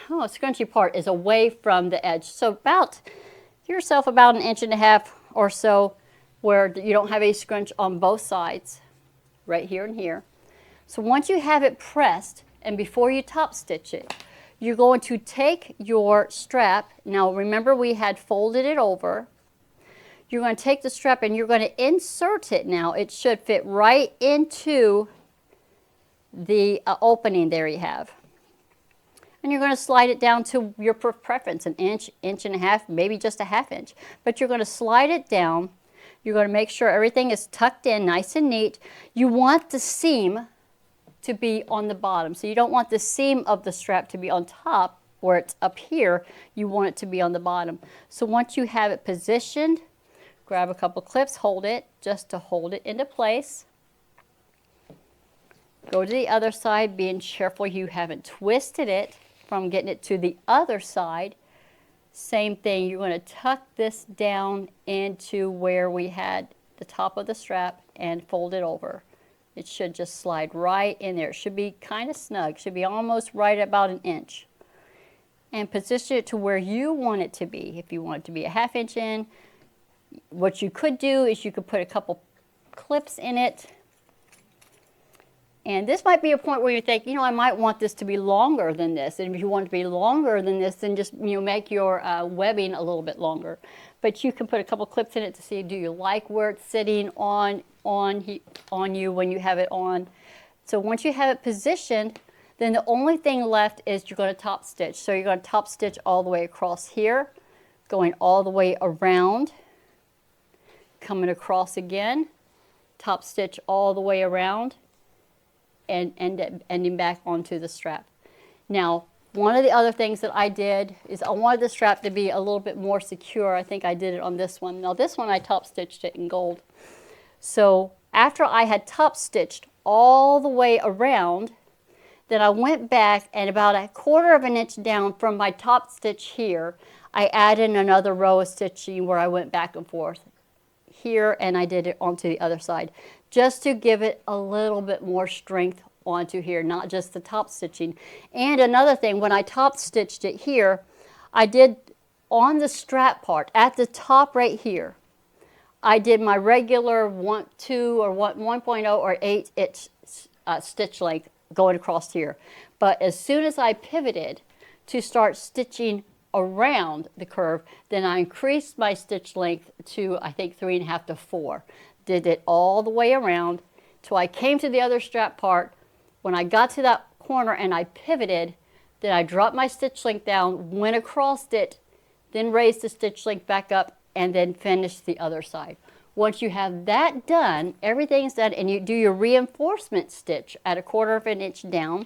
[SPEAKER 1] scrunchy part is away from the edge. So give yourself about 1.5 inches or so where you don't have a scrunch on both sides, right here and here. So once you have it pressed and before you top stitch it, you're going to take your strap. Now remember we had folded it over. You're going to take the strap and you're going to insert it now. It should fit right into the opening there you have. And you're going to slide it down to your preference, 1 inch, 1.5 inches, maybe just a 1/2 inch. But you're going to slide it down. You're going to make sure everything is tucked in nice and neat. You want the seam to be on the bottom. So you don't want the seam of the strap to be on top where it's up here. You want it to be on the bottom. So once you have it positioned, grab a couple clips, hold it just to hold it into place. Go to the other side, being careful you haven't twisted it from getting it to the other side. Same thing, you're going to tuck this down into where we had the top of the strap and fold it over. It should just slide right in there. It should be kind of snug, should be almost right about 1 inch. And position it to where you want it to be. If you want it to be a 1/2 inch in, what you could do is you could put a couple clips in it And this might be a point where you think, you know, I might want this to be longer than this. And if you want it to be longer than this, then just, you know, make your webbing a little bit longer. But you can put a couple clips in it to see, do you like where it's sitting on you when you have it on. So once you have it positioned, then the only thing left is you're going to top stitch. So you're going to top stitch all the way across here, going all the way around, coming across again, top stitch all the way around, and ending back onto the strap. Now, one of the other things that I did is I wanted the strap to be a little bit more secure. I think I did it on this one. Now this one I top stitched it in gold. So after I had top stitched all the way around, then I went back and about 1/4 of an inch down from my top stitch here, I added another row of stitching where I went back and forth here, and I did it onto the other side, just to give it a little bit more strength onto here, not just the top stitching. And another thing, when I top stitched it here, I did on the strap part at the top right here, I did my regular 1.2 or 1.0 or 8 inch stitch length going across here. But as soon as I pivoted to start stitching around the curve, then I increased my stitch length to, I think, 3.5 to 4. Did it all the way around till I came to the other strap part. When I got to that corner and I pivoted, then I dropped my stitch length down, went across it, then raised the stitch length back up, and then finished the other side. Once you have that done, everything's done, and you do your reinforcement stitch at 1/4 of an inch down,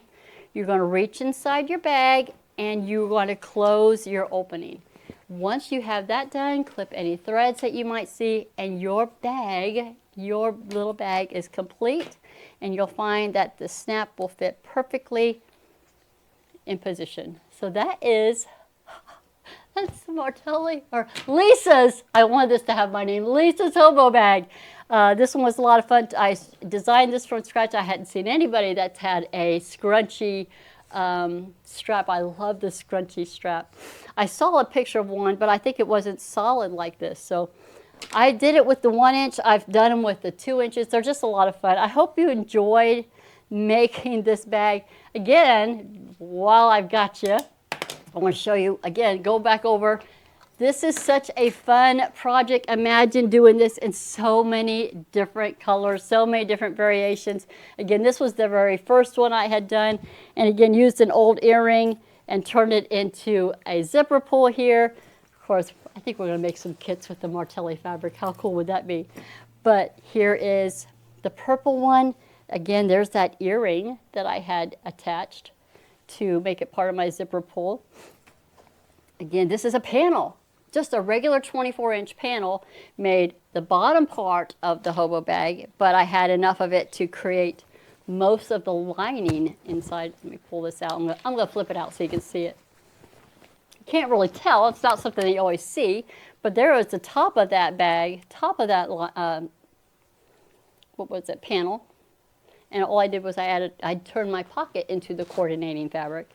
[SPEAKER 1] you're going to reach inside your bag and you're going to close your opening. Once you have that done, clip any threads that you might see, and your bag, your little bag is complete, and you'll find that the snap will fit perfectly in position. So that's Martelli, or Lisa's, I wanted this to have my name, Lisa's Hobo Bag. This one was a lot of fun. I designed this from scratch. I hadn't seen anybody that's had a scrunchy strap. I love the scrunchy strap. I saw a picture of one, but I think it wasn't solid like this. So I did it with the 1 inch. I've done them with the 2 inches. They're just a lot of fun. I hope you enjoyed making this bag. Again, while I've got you, I want to show you again, go back over. This is such a fun project. Imagine doing this in so many different colors, so many different variations. Again, this was the very first one I had done, and again, used an old earring and turned it into a zipper pull here. Of course, I think we're going to make some kits with the Martelli fabric. How cool would that be? But here is the purple one. Again, there's that earring that I had attached to make it part of my zipper pull. Again, this is a panel, just a regular 24-inch panel, made the bottom part of the hobo bag, but I had enough of it to create most of the lining inside. Let me pull this out. I'm going to flip it out so you can see it. You can't really tell. It's not something that you always see, but there is the top of that bag, top of that, what was it, panel. And all I did was I turned my pocket into the coordinating fabric.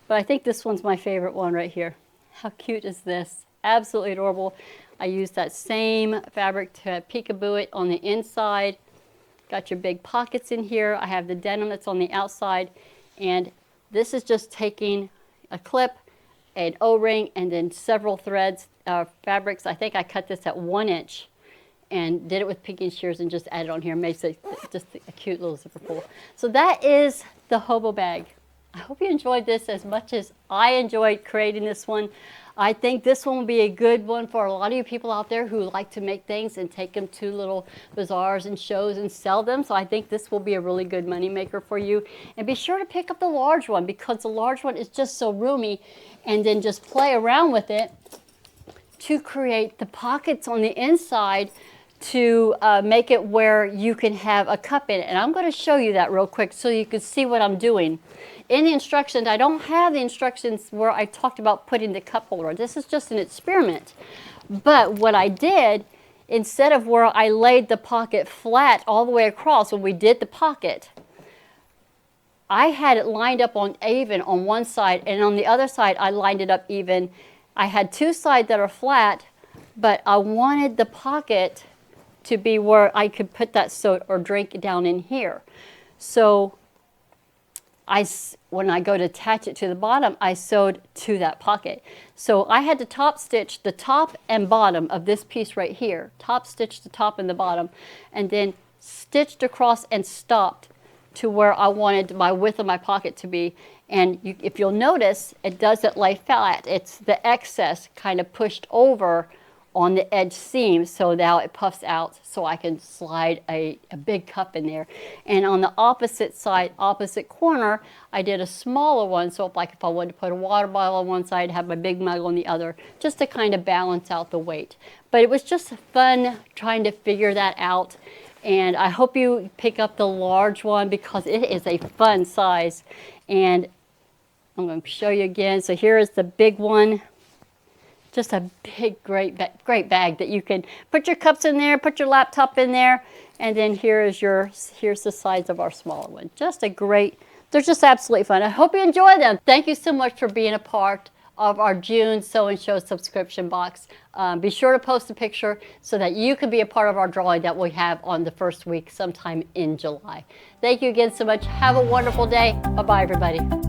[SPEAKER 1] But I think this one's my favorite one right here. How cute is this? Absolutely adorable. I used that same fabric to peekaboo it on the inside. Got your big pockets in here. I have the denim that's on the outside. And this is just taking a clip, an O-ring, and then several threads, fabrics. I think I cut this at 1 inch. And did it with pinking shears and just added on here. Makes it just a cute little zipper pull. So that is the hobo bag. I hope you enjoyed this as much as I enjoyed creating this one. I think this one will be a good one for a lot of you people out there who like to make things and take them to little bazaars and shows and sell them. So I think this will be a really good money maker for you. And be sure to pick up the large one, because the large one is just so roomy, and then just play around with it to create the pockets on the inside to make it where you can have a cup in it. And I'm going to show you that real quick so you can see what I'm doing. In the instructions, I don't have the instructions where I talked about putting the cup holder. This is just an experiment. But what I did, instead of where I laid the pocket flat all the way across when we did the pocket, I had it lined up on even on one side, and on the other side I lined it up even. I had two sides that are flat, but I wanted the pocket to be where I could put that soda or drink down in here. So when I go to attach it to the bottom, I sewed to that pocket. So I had to top stitch the top and bottom of this piece right here, top stitch the top and the bottom, and then stitched across and stopped to where I wanted my width of my pocket to be. And if you'll notice, it doesn't lay flat. It's the excess kind of pushed over on the edge seam, so now it puffs out so I can slide a big cup in there. And on the opposite side, opposite corner, I did a smaller one, so if I wanted to put a water bottle on one side, have my big mug on the other, just to kind of balance out the weight. But it was just fun trying to figure that out. And I hope you pick up the large one because it is a fun size. And I'm going to show you again. So here is the big one. Just a big, great bag that you can put your cups in there, put your laptop in there, and then here's the size of our smaller one. Just a great, they're just absolutely fun. I hope you enjoy them. Thank you so much for being a part of our June Sew and Show subscription box. Be sure to post a picture so that you can be a part of our drawing that we have on the first week sometime in July. Thank you again so much. Have a wonderful day. Bye-bye, everybody.